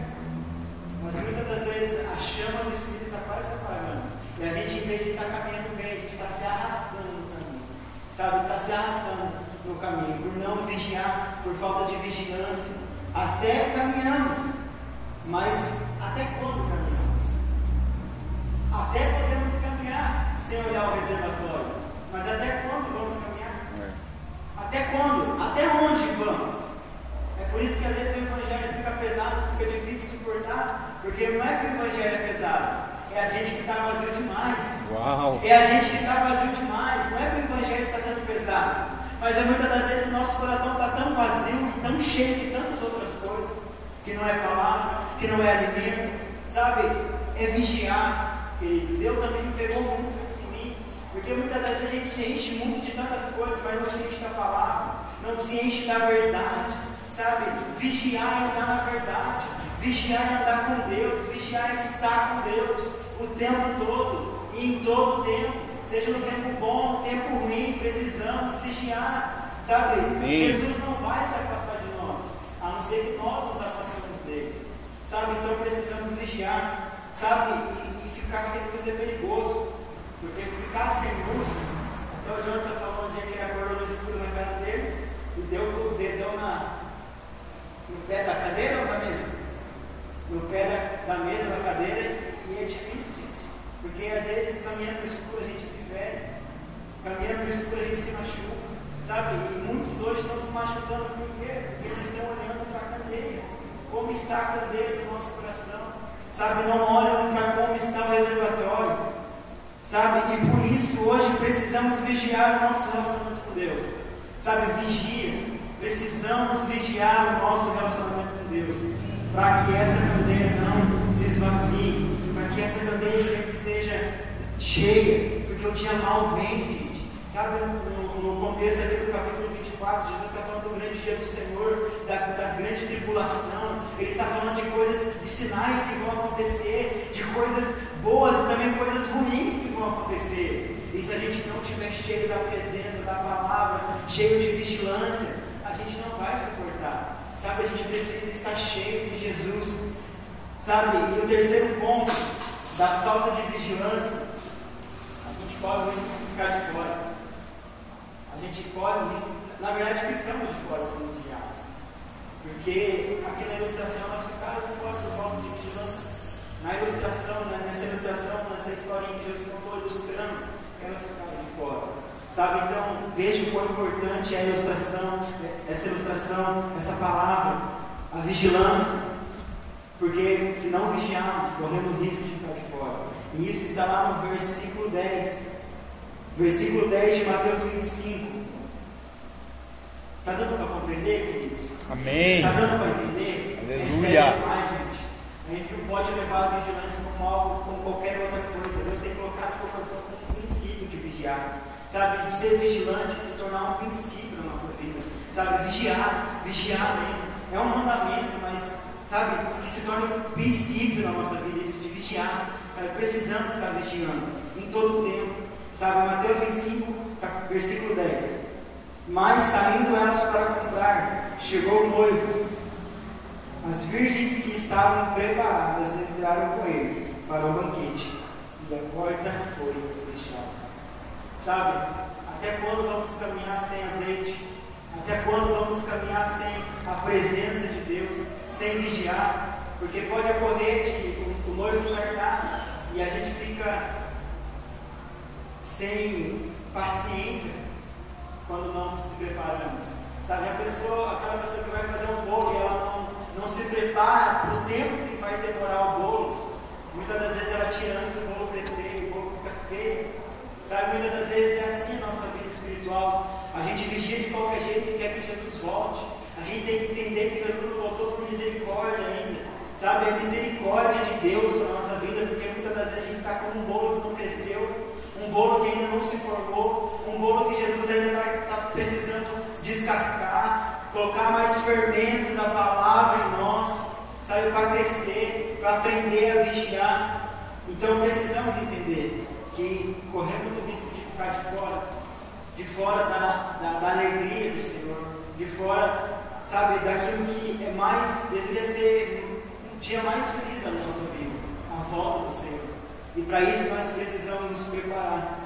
Speaker 1: Mas muitas das vezes a chama do Espírito está quase se apagando. E a gente, em vez de estar caminhando bem, a gente está se arrastando no caminho. Sabe, está se arrastando no caminho, por não vigiar, por falta de vigilância. Até caminhamos, mas até quando caminhamos? Até podemos caminhar sem olhar o reservatório, Mas até quando vamos caminhar? Até quando? Até onde vamos? É por isso que às vezes o evangelho fica pesado, fica difícil de suportar, porque não é que o evangelho é pesado, é a gente que está vazio demais.
Speaker 2: Uau.
Speaker 1: É a gente que está vazio demais. Não é que o evangelho está sendo pesado, mas muitas das vezes o nosso coração está tão vazio e tão cheio de tantas outras coisas, que não é palavra, que não é alimento, sabe? É vigiar, queridos. Eu também me pegou muito isso em mim, porque muitas vezes a gente se enche muito de tantas coisas, mas não se enche da palavra, não se enche da verdade, sabe? Vigiar e andar na verdade, vigiar e andar com Deus, vigiar e estar com Deus o tempo todo e em todo o tempo, seja no tempo bom, no tempo ruim, precisamos vigiar, sabe? Jesus não vai se afastar de nós, a não ser que nós nos afastamos dele, sabe? Então precisamos vigiar, sabe? E ficar sem luz é perigoso, porque ficar sem luz, até o Jonathan falou um dia que ele acordou no escuro na casa dele e deu o dedão no pé da cadeira ou da mesa? No pé da mesa, da cadeira, e é difícil, gente, porque às vezes caminhando no escuro a gente se fere, caminhando no escuro a gente se machuca, sabe? E muitos hoje estão se machucando por quê? Porque eles estão olhando para a candeia, como está a candeia do nosso coração, sabe? Não olham para como está o reservatório, sabe? E por isso hoje precisamos vigiar o nosso relacionamento com Deus, sabe? Vigia, precisamos vigiar o nosso relacionamento com Deus, para que essa candeia não se esvazie, para que essa candeia sempre esteja cheia, porque o dia mal vem, gente. Sabe, no contexto aqui do capítulo 24, Jesus está falando do grande dia do Senhor, da grande tribulação. Ele está falando de coisas, de sinais que vão acontecer, de coisas boas e também coisas ruins que vão acontecer. E se a gente não estiver cheio da presença, da palavra, cheio de vigilância, a gente não vai suportar. Sabe, a gente precisa estar cheio de Jesus, sabe? E o terceiro ponto, da falta de vigilância, a gente corre o risco de ficar de fora. A gente corre o risco, na verdade ficamos de fora sendo vigiados, porque aqui na ilustração elas ficaram de fora por falta de vigilância. Na ilustração, nessa historinha que Deus contou ilustrando, elas ficaram de fora. Sabe, então, veja o quão importante é a ilustração, essa palavra, a vigilância, porque se não vigiarmos, corremos risco de ficar de fora. E isso está lá no versículo 10 de Mateus 25. Está dando para compreender, queridos?
Speaker 2: Amém.
Speaker 1: Está dando para entender?
Speaker 2: Aleluia.
Speaker 1: É sério demais, gente. A gente não pode levar a vigilância como algo, como qualquer outra coisa. Deus tem que colocar na coração como um princípio de vigiar. Sabe, de ser vigilante, de se tornar um princípio na nossa vida. Sabe, vigiar mesmo. É um mandamento, mas, sabe, que se torne um princípio na nossa vida, isso de vigiar. Sabe, precisamos estar vigiando em todo o tempo. Sabe, Mateus 25, versículo 10. Mas saindo elas para comprar, chegou o noivo. As virgens que estavam preparadas entraram com ele para o banquete, e a porta foi fechada. Sabe, até quando vamos caminhar sem azeite? Até quando vamos caminhar sem a presença de Deus, sem vigiar? Porque pode ocorrer de o noivo tardar e a gente fica sem paciência quando não nos preparamos. Sabe, aquela pessoa que vai fazer um bolo e ela não se prepara para o tempo que vai demorar o bolo, muitas das vezes ela tira antes do bolo crescer e o bolo fica feio. Sabe, muitas das vezes é assim a nossa vida espiritual. A gente vigia de qualquer jeito e quer que Jesus volte. A gente tem que entender que Jesus não voltou por misericórdia ainda. Sabe, é misericórdia de Deus na nossa vida, porque muitas das vezes a gente está com um bolo que não cresceu, um bolo que ainda não se formou, um bolo que Jesus ainda está precisando descascar, colocar mais fermento da palavra em nós, sabe, para crescer, para aprender a vigiar. Então precisamos entender que corremos o risco de ficar de fora da alegria do Senhor, de fora, sabe, daquilo que deveria ser um dia mais feliz da nossa vida, a volta do Senhor. E para isso nós precisamos nos preparar.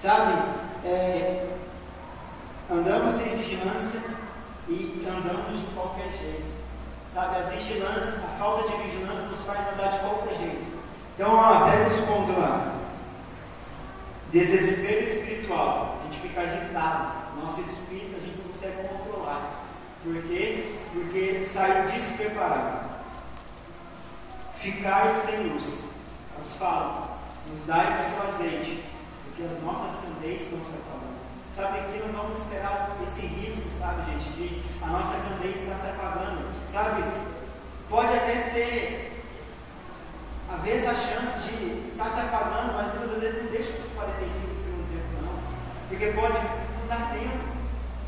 Speaker 1: Sabe, andamos sem vigilância e andamos de qualquer jeito. Sabe, a falta de vigilância nos faz andar de qualquer jeito. Então, pega os pontos lá. desespero espiritual, a gente fica agitado, nosso espírito a gente não consegue controlar. Por quê? Porque sai despreparado. Ficar sem luz. Elas falam, nos dai o seu azeite, porque as nossas candeias estão se apagando. Sabe que não vamos esperar esse risco, sabe, gente, de a nossa candeia estar se apagando. Sabe, pode até ser, haver essa chance de estar se apagando, mas muitas vezes não deixa para os 45 do segundo tempo, não. Porque pode não dar tempo.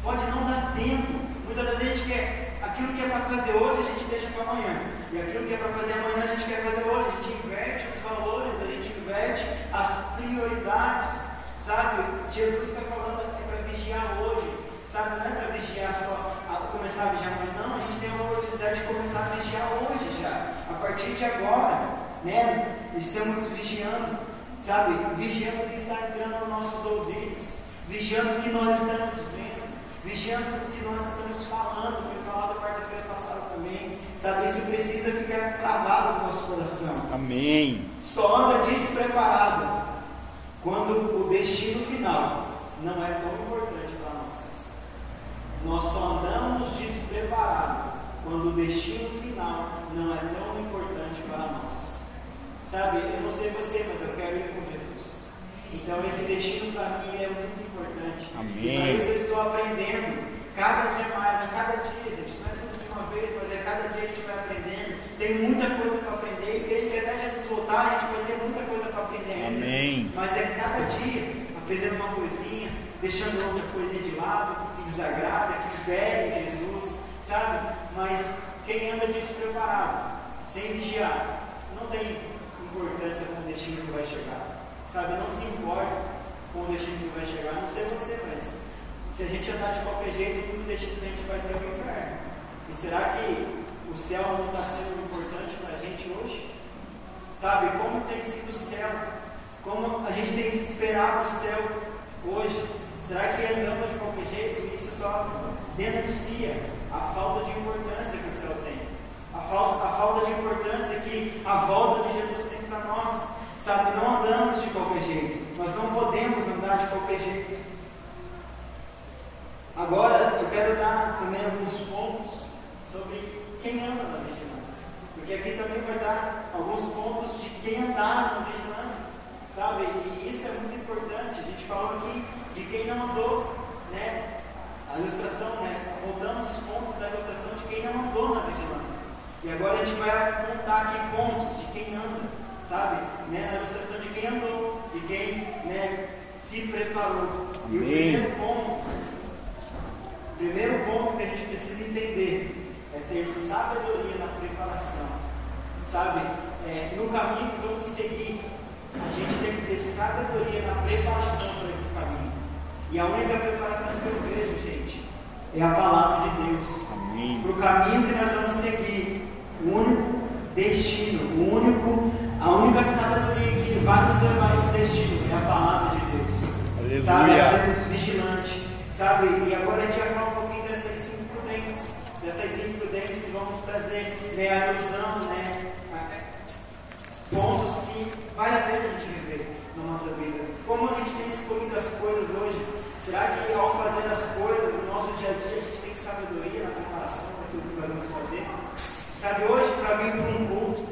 Speaker 1: Pode não dar tempo. Muitas vezes a gente quer, aquilo que é para fazer hoje, a gente deixa para amanhã. E aquilo que é para fazer amanhã, a gente quer fazer hoje. A gente inverte os valores, a gente inverte as prioridades. Sabe, Jesus está falando que é para vigiar hoje. Sabe, não é para vigiar só, começar a vigiar amanhã. Não, a gente tem a oportunidade de começar a vigiar hoje já. A partir de agora, né, estamos vigiando. Sabe, vigiando o que está entrando nos nossos ouvidos. Vigiando o que nós estamos vendo. Vigiando o que nós estamos falando. Foi falado quarta-feira passada também. Sabe, isso precisa ficar cravado no nosso coração.
Speaker 2: Amém.
Speaker 1: Só anda despreparado quando o destino final não é tão importante para nós. Nós só andamos despreparados quando o destino final não é tão importante para nós. Sabe, eu não sei você, mas eu quero ir com Jesus. Então esse destino para mim é muito importante.
Speaker 2: Amém.
Speaker 1: E para isso eu estou aprendendo cada dia mais, a cada dia, gente. Não é tudo de uma vez, mas é cada dia a gente vai aprendendo. Tem muita coisa para aprender e creio que até Jesus voltar a gente vai ter muita coisa para aprender ainda.
Speaker 2: Amém.
Speaker 1: Mas é cada dia aprendendo uma coisinha, deixando outra coisinha de lado, que desagrada, que fere Jesus, sabe? Mas quem anda despreparado, sem vigiar, não tem importância com o destino que vai chegar. Sabe, não se importa com o destino que vai chegar. Não sei você, mas se a gente andar de qualquer jeito, o destino que a gente vai ter é o inferno. E será que o céu não está sendo importante para a gente hoje? Sabe, como tem sido o céu? Como a gente tem esperado o céu hoje? Será que andamos de qualquer jeito? Isso só denuncia a falta de importância que o céu tem. A falta de importância que a volta de Jesus tem para nós. Sabe, não andamos de qualquer jeito. Nós não podemos andar de qualquer jeito. Agora, eu quero dar também alguns pontos sobre quem anda na vigilância. Porque aqui também vai dar alguns pontos de quem andar na vigilância. Sabe, e isso é muito importante. A gente falou aqui de quem não andou, né? A ilustração, né? Voltamos os pontos da ilustração de quem não andou na vigilância. E agora a gente vai contar aqui pontos de quem anda, sabe? Né? Na ilustração de quem andou, de quem, né, se preparou.
Speaker 2: Amém.
Speaker 1: E o primeiro ponto que a gente precisa entender é ter sabedoria na preparação. Sabe? No caminho que vamos seguir, a gente tem que ter sabedoria na preparação para esse caminho. E a única preparação que eu vejo, gente, é a palavra de Deus. Para o caminho que nós vamos seguir, o único destino, a única sabedoria que vai nos levar a esse destino é a palavra de Deus.
Speaker 2: Aleluia.
Speaker 1: Sabe, sermos vigilantes, sabe? E agora a gente vai falar um pouquinho dessas 5 prudências, que vão nos trazer, né, a ilusão, né, pontos que vale a pena a gente viver na nossa vida. Como a gente tem escolhido as coisas hoje? Será que ao fazer as coisas no nosso dia a dia a gente tem sabedoria na preparação daquilo que nós vamos fazer? Sabe, hoje para vir para um culto,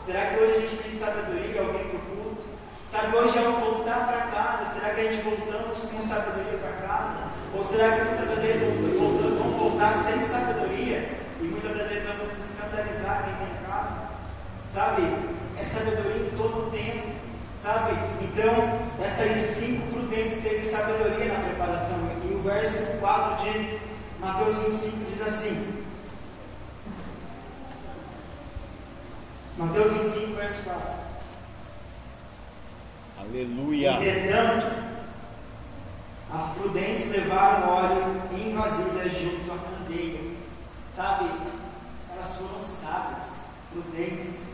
Speaker 1: será que hoje a gente tem sabedoria ao vir para o culto? Sabe, hoje ao voltar para casa, será que a gente voltamos com sabedoria para casa? Ou será que muitas das vezes vamos voltar sem sabedoria e muitas das vezes vamos escandalizar quem está em casa? Sabe, é sabedoria em todo o tempo, sabe? Então, essas 5 prudências teve sabedoria na preparação. E o verso 4 de Mateus 25 diz assim. Mateus 25, verso 4.
Speaker 2: Aleluia.
Speaker 1: Entretanto, as prudentes levaram óleo em vasilhas junto à candeia. Sabe, elas foram sábias, prudentes.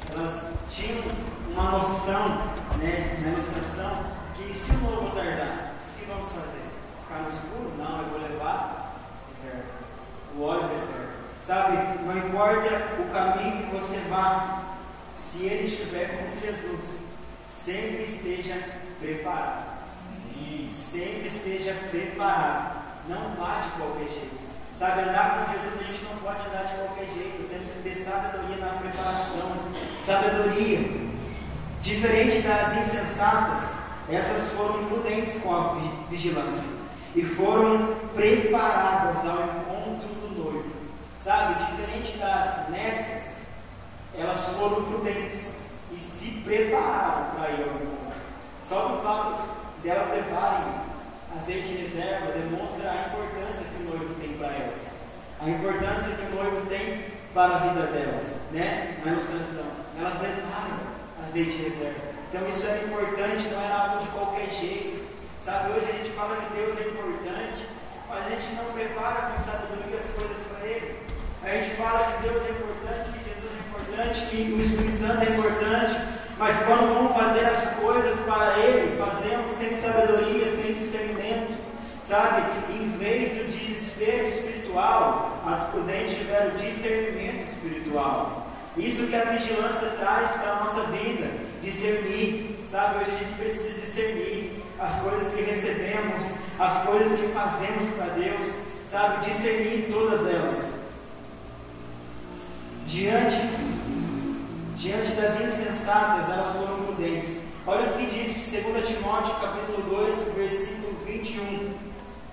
Speaker 1: Elas tinham uma noção, né, na ilustração, que se o novo tardar, o que vamos fazer? Ficar no escuro? Não, eu vou levar reserva. O óleo reserva. Sabe, não importa o caminho que você vá, se ele estiver com Jesus, sempre esteja preparado. Sempre esteja preparado. Não vá de qualquer jeito. Sabe, andar com Jesus, a gente não pode andar de qualquer jeito. Temos que ter sabedoria na preparação. Sabedoria. Diferente das insensatas, essas foram prudentes com a vigilância. E foram preparadas ao encontro do noivo. Sabe, diferente das nécias, elas foram prudentes e se prepararam para ir ao encontro. Só o fato delas levarem azeite em reserva demonstra a importância que o noivo tem para elas. A importância que o noivo tem para a vida delas, né? Na ilustração. Elas levaram azeite em reserva. Então isso era importante, não era algo de qualquer jeito. Sabe, hoje a gente fala que Deus é importante, mas a gente não prepara com sabedoria as coisas para Ele. A gente fala que Deus é importante, que Jesus é importante, que o Espírito Santo é importante, mas quando vamos fazer as coisas para Ele, fazemos sem sabedoria, sem discernimento, sabe? Em vez do desespero espiritual, as prudentes tiveram discernimento espiritual. Isso que a vigilância traz para a nossa vida, discernir, sabe? Hoje a gente precisa discernir as coisas que recebemos, as coisas que fazemos para Deus, sabe? Discernir todas elas. Diante das insensatas, elas foram prudentes. Olha o que diz 2 Timóteo, capítulo 2, versículo 21.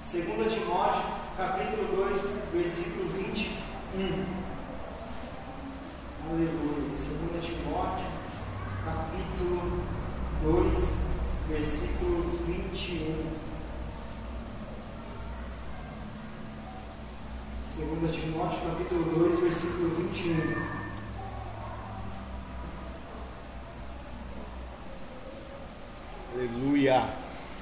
Speaker 1: 2 Timóteo, capítulo 2, versículo 21. Aleluia. 2 Timóteo, capítulo 2, versículo 21. 2 Timóteo, capítulo 2, versículo 21.
Speaker 2: Aleluia.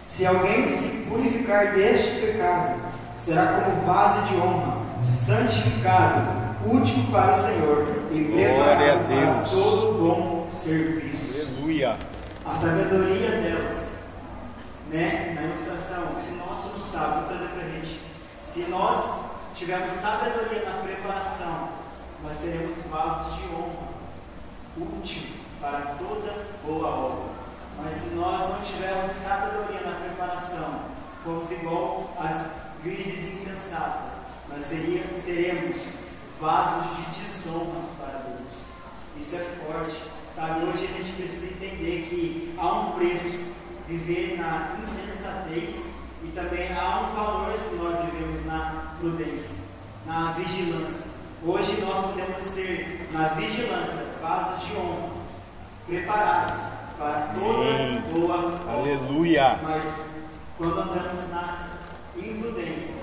Speaker 1: Se alguém se purificar deste pecado, será como vaso de honra, santificado, útil para o Senhor e preparado para todo bom serviço.
Speaker 2: Aleluia.
Speaker 1: A sabedoria delas, né, na ilustração, se nós somos sábios, vou trazer para a gente, se nós tivermos sabedoria na preparação, nós seremos vasos de honra, útil para toda boa obra. Mas se nós não tivermos sabedoria na preparação, formos igual às virgens insensatas, nós seremos vasos de desonras para Deus. Isso é forte, sabe? Hoje a gente precisa entender que há um preço viver na insensatez e também há um valor se nós vivemos na prudência, na vigilância. Hoje nós podemos ser, na vigilância, vasos de honra, preparados para toda boa obra.
Speaker 2: Aleluia.
Speaker 1: Mas quando andamos na imprudência,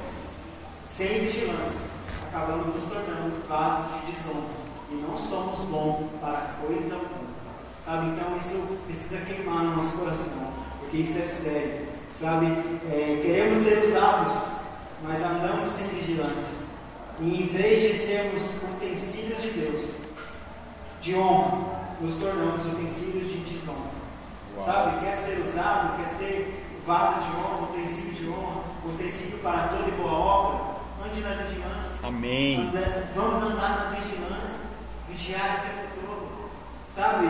Speaker 1: sem vigilância, acabamos nos tornando vasos de desonra e não somos bons para coisa alguma. Sabe? Então isso precisa queimar no nosso coração, porque isso é sério. Sabe? Queremos ser usados, mas andamos sem vigilância. E em vez de sermos utensílios de Deus, de honra, nos tornamos utensílios de desonra. Uau. Sabe? Quer ser usado, quer ser vaso de honra, utensílio de honra, utensílio para toda e boa obra, ande na vigilância.
Speaker 2: Amém.
Speaker 1: Vamos andar na vigilância, vigiar o tempo todo. Sabe?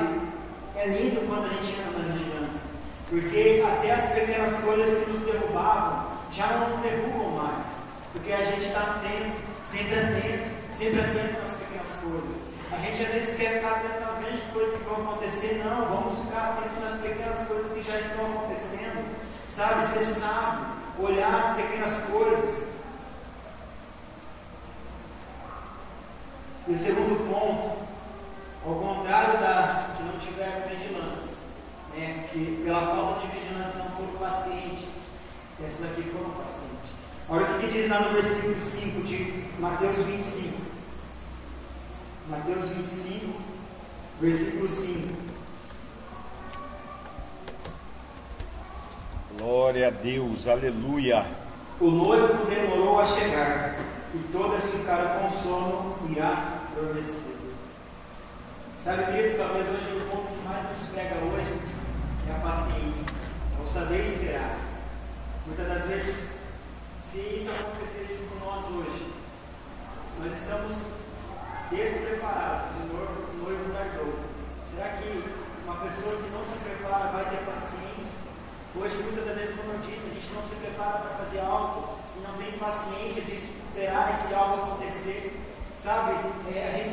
Speaker 1: É lindo quando a gente anda na vigilância, porque até as pequenas coisas que nos derrubavam já não nos derrubam mais, porque a gente está atento, sempre atento nas pequenas coisas. A gente às vezes quer ficar atento nas grandes coisas que vão acontecer. Não, vamos ficar atento nas pequenas coisas que já estão acontecendo. Sabe, ser sábio, olhar as pequenas coisas. E o segundo ponto, ao contrário das que não tiveram vigilância, né, que pela falta de vigilância não foram pacientes, essas aqui foram pacientes. Olha o que diz lá no versículo 5 de Mateus 25. Mateus 25, versículo 5.
Speaker 2: Glória a Deus, aleluia.
Speaker 1: O noivo demorou a chegar, e todas ficaram com sono e adormeceram. Sabe, queridos, talvez hoje o ponto que mais nos pega hoje é a paciência, é o saber esperar. Muitas das vezes, se isso acontecesse com nós hoje, nós estamos despreparados, o noivo tardou. Será que uma pessoa que não se prepara vai ter paciência Hoje, muitas das vezes, como eu disse, a gente não se prepara para fazer algo e não tem paciência de esperar esse algo acontecer. Sabe? A gente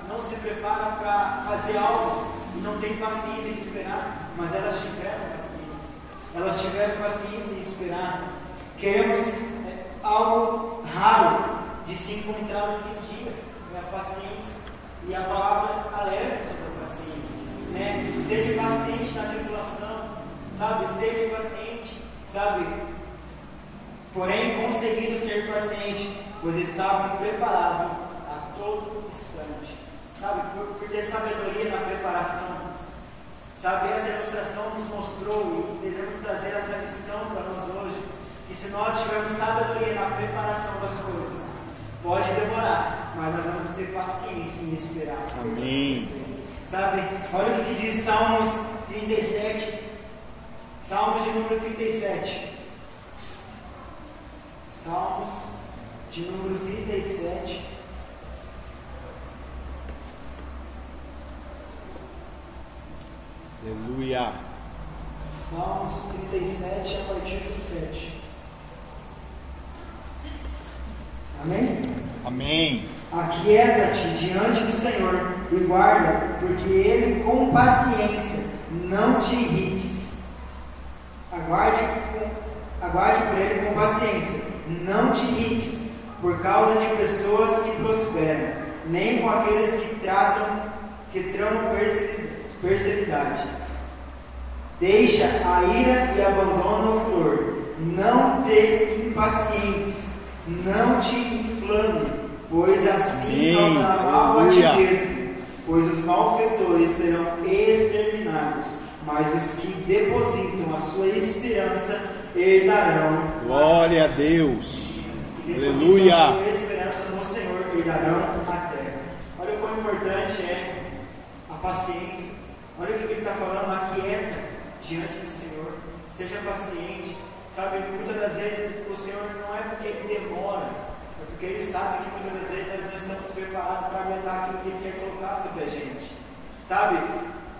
Speaker 1: não se prepara para fazer algo e não tem paciência de esperar, mas elas tiveram paciência. Elas tiveram paciência em esperar. Queremos algo raro de se encontrar naquele dia, é a paciência. E a palavra alerta sobre a paciência, né? Seja paciente na tribulação, sabe? Seja paciente, sabe? Porém, conseguindo ser paciente, pois estavam preparados a todo instante, sabe? Por ter sabedoria na preparação, sabe? Essa ilustração nos mostrou e devemos trazer essa lição para nós hoje, que se nós tivermos sabedoria na preparação das coisas, pode demorar, mas nós vamos ter paciência em esperar as coisas acontecerem. Sabe? Olha o que diz Salmos 37. Salmos de número 37. Salmos de número 37.
Speaker 2: Aleluia.
Speaker 1: Salmos 37, a partir do 7. Amém?
Speaker 2: Amém.
Speaker 1: Aquieta-te diante do Senhor e guarda, porque Ele com paciência não te irrites. Aguarde por Ele com paciência, não te irrites, por causa de pessoas que prosperam, nem com aqueles que tramam perseveridade. Deixa a ira e abandona o furor. Não te impacientes, não te inflame, pois assim causará mal a ti mesmo. Pois os malfeitores serão exterminados, mas os que depositam a sua esperança herdarão.
Speaker 2: Glória a Deus. Aleluia.
Speaker 1: A sua esperança no Senhor herdarão a terra. Olha o quão importante é a paciência. Olha o que ele está falando, aquieta diante do Senhor, seja paciente, sabe? Muitas das vezes o Senhor não é porque Ele demora, é porque Ele sabe que muitas das vezes nós não estamos preparados para aguentar aquilo que Ele quer colocar sobre a gente, sabe?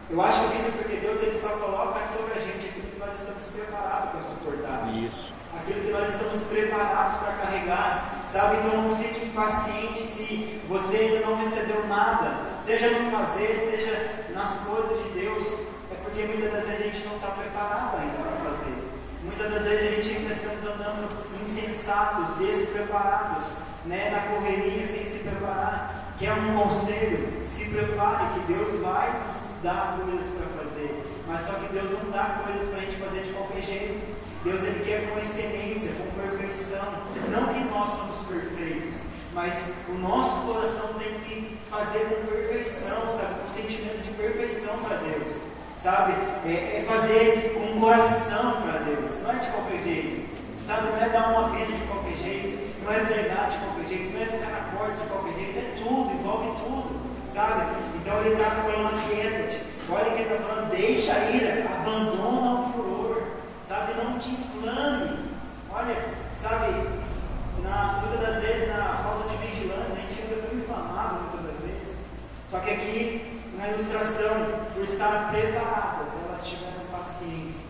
Speaker 1: Eu acho lindo porque Deus Ele só coloca sobre a gente aquilo que nós estamos preparados para suportar.
Speaker 2: Isso.
Speaker 1: Aquilo que nós estamos preparados para carregar, sabe? Então não fique impaciente se você ainda não recebeu nada, seja no fazer, seja nas coisas de Deus, é porque muitas das vezes a gente não está preparado ainda para fazer. Muitas das vezes a gente ainda estamos andando insensatos, despreparados, né? Na correria sem se preparar. Que é um conselho, se prepare que Deus vai nos dar coisas para fazer, mas só que Deus não dá coisas para a gente fazer de qualquer jeito. Deus Ele quer com excelência, com perfeição. Não que nós somos perfeitos, mas o nosso coração tem que fazer com perfeição, sabe? Com sentimento de perfeição para Deus, sabe? É fazer com coração para Deus, não é de qualquer jeito, sabe? Não é dar um aviso de qualquer jeito, não é pregar de qualquer jeito, não é ficar na porta de qualquer jeito, é tudo, envolve tudo, sabe? Então Ele está falando aquieta-te. Olha que Ele está falando, deixa a ira, abandona o furor, sabe? Não te inflame. Olha, sabe? Muitas das vezes, na falta de vigilância, a gente anda muito inflamado, muitas das vezes. Só que aqui, na ilustração, por estar preparadas, elas tiveram paciência.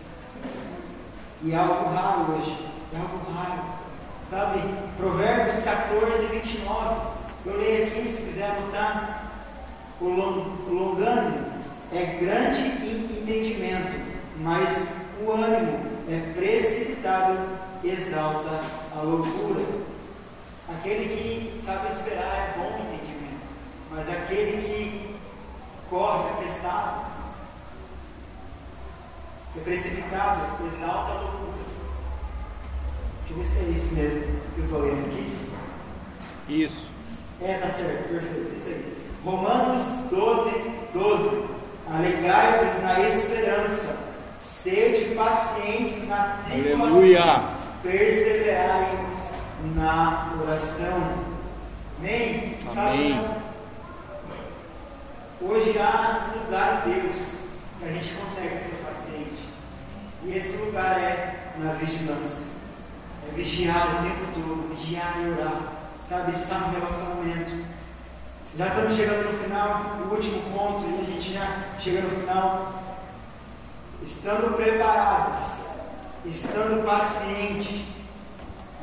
Speaker 1: E é algo raro hoje, é algo raro. Sabe, Provérbios 14, 29, eu leio aqui, se quiser anotar. O longânimo é grande em entendimento, mas o ânimo é precipitado, exalta a loucura. Aquele que sabe esperar é bom em entendimento, mas aquele que corre apressado, é precipitado, exalta a loucura. Deixa eu ver se é isso mesmo que eu estou lendo aqui.
Speaker 2: Isso.
Speaker 1: Tá certo, perfeito, isso aí. Romanos 12, 12. Alegrai-vos na esperança, sede pacientes na tribulação,
Speaker 2: aleluia,
Speaker 1: perseverai-vos na oração. Amém?
Speaker 2: Amém.
Speaker 1: Sabe, hoje há um lugar em Deus que a gente consegue ser paciente, e esse lugar é na vigilância. É vigiar o tempo todo, vigiar e orar, sabe? Estar no relacionamento. Já estamos chegando no final, o último ponto, e a gente já chega no final. estando preparadas, estando pacientes,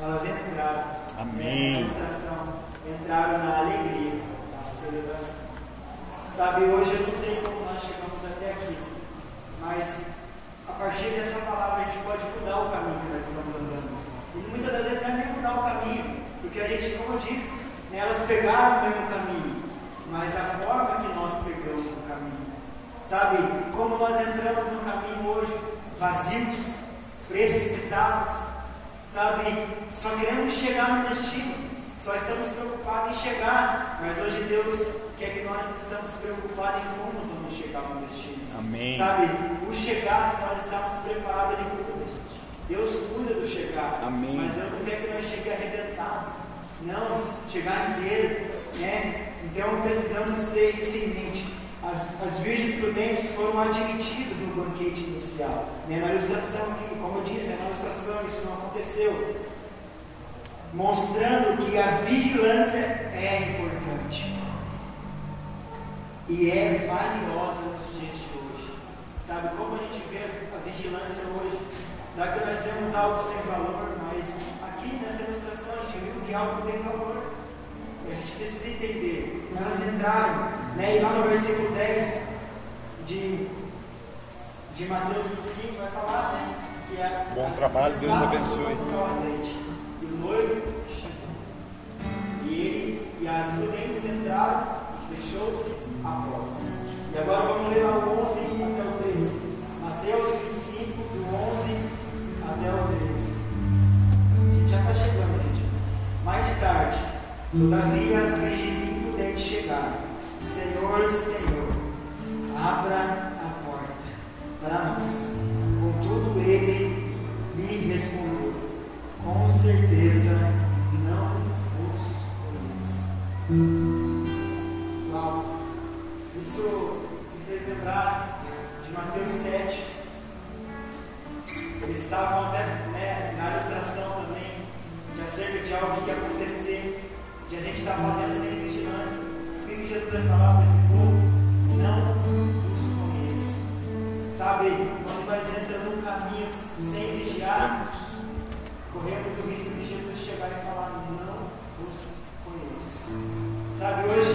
Speaker 1: elas entraram.
Speaker 2: Amém.
Speaker 1: Na ilustração, entraram na alegria da celebração. Sabe, hoje eu não sei como nós chegamos até aqui, mas a partir dessa palavra a gente pode mudar o caminho que nós estamos andando. E muitas das vezes não é nem mudar o caminho, porque a gente, como eu disse, né, elas pegaram o mesmo caminho, mas a forma que nós pegamos o caminho. Sabe, como nós entramos no caminho hoje, vazios, precipitados, sabe, só queremos chegar no destino, só estamos preocupados em chegar, mas hoje Deus quer que nós estamos preocupados em como nós vamos chegar no destino.
Speaker 2: Amém.
Speaker 1: Sabe, o chegar, se nós estamos preparados, Ele cuida, gente. Deus cuida do chegar.
Speaker 2: Amém.
Speaker 1: Mas Deus não quer que nós cheguemos arrebentados. Não, chegar inteiro, né? Então precisamos ter isso em mente. As virgens prudentes foram admitidas no banquete inicial, né? Na ilustração aqui, como eu disse, é uma ilustração, isso não aconteceu. Mostrando que a vigilância é importante e é valiosa nos dias de hoje. Sabe como a gente vê a vigilância hoje? Será que nós vemos algo sem valor? Mas aqui nessa ilustração a gente viu que algo tem valor. E a gente precisa entender. Elas entraram, né? E lá no versículo 10 de Mateus 25 vai falar, né? Que é
Speaker 2: bom trabalho, Deus abençoe.
Speaker 1: E o noivo chegou. E as prudentes entraram e fechou-se a porta. E agora vamos ler lá o 11 até o 13. Mateus 25, do 11 até o 13. A gente já está chegando, gente. Mais tarde, todavia as virgens imprudentes chegaram. Senhor, Senhor, abra a porta para nós. Contudo, ele lhe respondeu: com certeza não os conheço. Uau! Isso me fez lembrar de Mateus 7. Eles estavam até, né, na ilustração também, de acerca de algo que ia acontecer, de a gente estar fazendo sem vigilância. O que Jesus vai falar para esse povo? Não os conheço. Sabe, quando nós entramos num caminho sem vigiar, corremos o risco de Jesus chegar e falar: não os conheço. Sabe, hoje,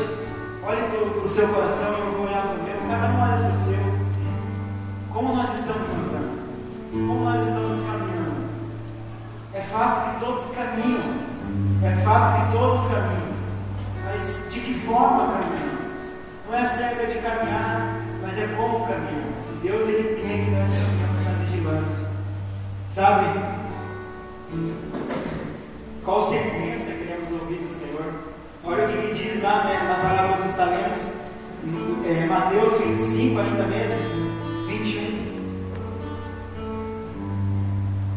Speaker 1: olhe para o seu coração e eu vou olhar para o meu, cada um olha para o seu. Como nós estamos andando? Como nós estamos caminhando? É fato que todos caminham. É fato que todos caminham. Mas de que forma caminhamos? Não é acerca de caminhar, mas é como caminhamos. E Deus, Ele quer que nós caminhamos na vigilância. Sabe? Qual sentença queremos ouvir do Senhor? Olha o que diz lá, né, na parábola dos talentos, Mateus 25 ainda mesmo, 21.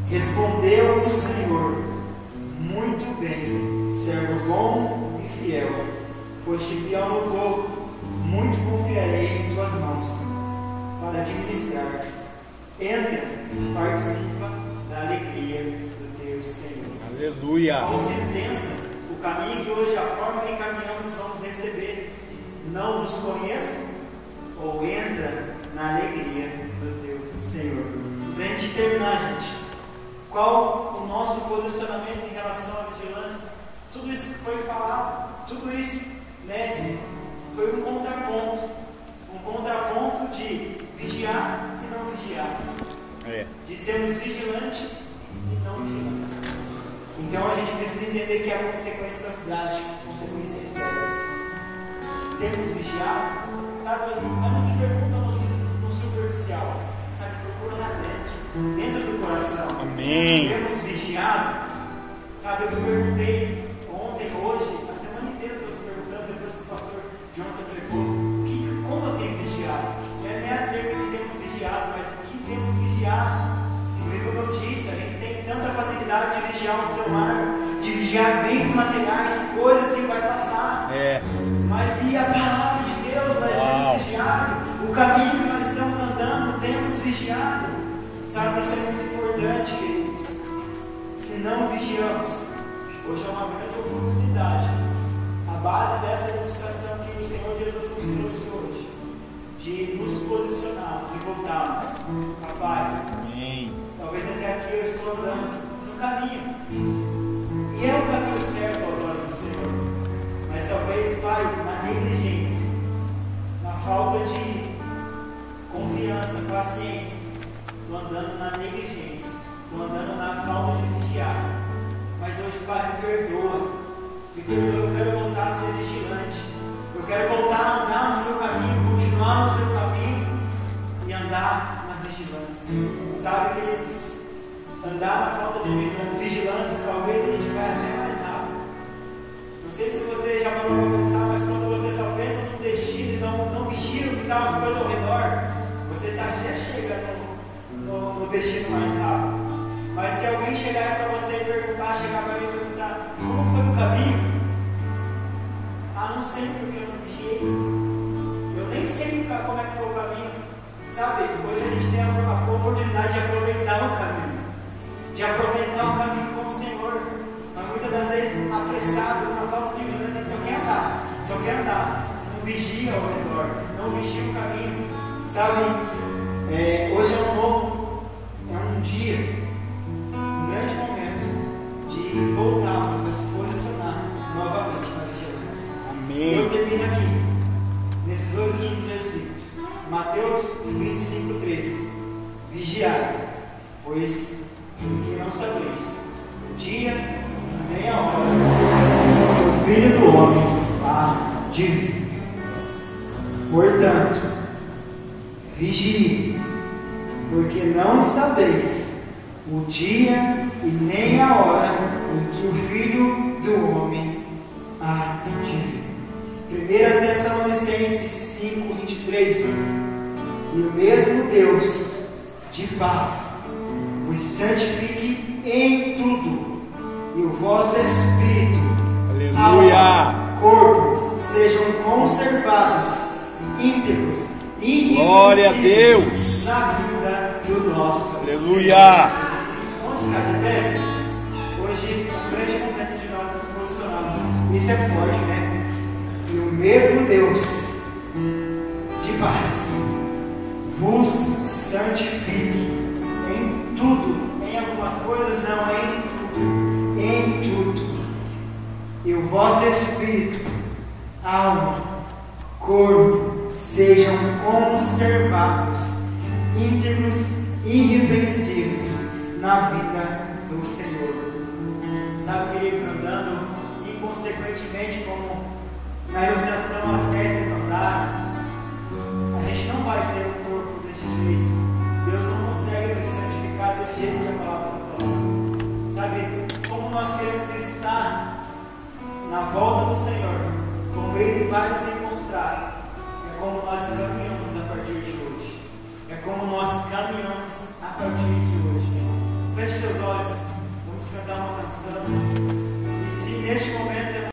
Speaker 1: Respondeu o Senhor: muito bem, servo bom e fiel, foste fiel no pouco, muito confiarei em tuas mãos, para administrar. Entra e participa da alegria do teu Senhor.
Speaker 2: Aleluia.
Speaker 1: Qual sentença? O caminho que hoje, a forma que caminhamos, vamos receber. Não nos conheço? Ou entra na alegria do teu Senhor. Para a gente terminar, gente, qual o nosso posicionamento em relação à vigilância? Tudo isso que foi falado, tudo isso, né, foi um contraponto de vigiar e não vigiar, de sermos vigilantes e não vigilantes. Então a gente precisa entender que há consequências drásticas, consequências sérias. Temos vigiado, sabe? Não se pergunta no superficial, sabe? Procura lá dentro do coração.
Speaker 2: Amém.
Speaker 1: Temos vigiado, sabe? Eu me perguntei ontem, hoje, a semana inteira eu estou se perguntando, depois que o pastor Jonathan pregou, como eu tenho vigiado? Não é acerca de termos vigiado, mas o que temos vigiado? Porque como eu disse, a gente tem tanta facilidade de vigiar o celular, de vigiar bens materiais, coisas que vai passar. Mas e a palavra de Deus? Nós temos vigiado. O caminho que nós estamos andando, temos vigiado. Sabe, isso é muito importante, queridos. Se não vigiamos, hoje é uma grande oportunidade. A base dessa ilustração que o Senhor Jesus nos trouxe hoje, de nos posicionarmos e voltarmos. Papai,
Speaker 2: Amém.
Speaker 1: talvez até aqui eu estou andando no caminho. E é o caminho certo aos olhos do Senhor. Mas talvez, Pai, na negligência, na falta de confiança, paciência, estou andando na negligência, estou andando na falta de vigiar. Mas hoje, Pai, me perdoa. Eu quero voltar a ser vigilante. Eu quero voltar a andar no seu caminho, continuar no seu caminho e andar na vigilância. Sabe, queridos? Andar na falta de vigilância, talvez a gente vai até mais rápido. Não sei se você já parou para pensar, mas quando você só pensa no destino e não vigia o que está as coisas ao redor, você está já chegando no destino mais rápido. Mas se alguém chegar para você e perguntar, chegar para mim e perguntar como foi o caminho, não sei porque eu não vigiei. Eu nem sei como é que foi o caminho. Sabe, hoje a gente tem a oportunidade de aproveitar o caminho. De aproveitar o caminho com o Senhor. Mas muitas das vezes, apressado, na falta de vigilância, a gente só quer andar. Não vigia ao redor. Não vigia o caminho. Sabe, hoje é um dia, um grande momento de voltarmos a se posicionar novamente na vigilância.
Speaker 2: Amém.
Speaker 1: Eu termino aqui, nesses 8 versículos. Mateus 25:13. Vigiai, pois que não sabeis o dia nem a hora que o Filho do Homem há de vir. Portanto, vigie, porque não sabeis o dia e nem a hora em que o Filho do Homem há de vir. 1 Tessalonicenses 5:23. E o mesmo Deus de paz vos santifique em tudo, e o vosso espírito,
Speaker 2: Aleluia,
Speaker 1: alma, corpo sejam conservados, íntegros e
Speaker 2: glória a Deus,
Speaker 1: na vida do nosso
Speaker 2: aleluia.
Speaker 1: Vamos ficar de pé? Hoje é um grande momento de nós nos posicionarmos. Isso é forte, né? E o mesmo Deus de paz vos santifique em tudo. Em algumas coisas, não, em tudo. Em tudo. E o vosso espírito, alma, corpo sejam conservados, íntegros e irrepreensíveis na vida do Senhor. Sabe, queridos, andando inconsequentemente, como na ilustração as peças andaram, a gente não vai ter um corpo desse jeito. Deus não consegue nos santificar desse jeito que a palavra fala. Sabe, como nós queremos estar na volta do Senhor, como Ele vai nos encontrar, é como nós caminhamos a partir de hoje. É como nós caminhamos a partir de hoje. Feche seus olhos, vamos cantar uma canção. E se neste momento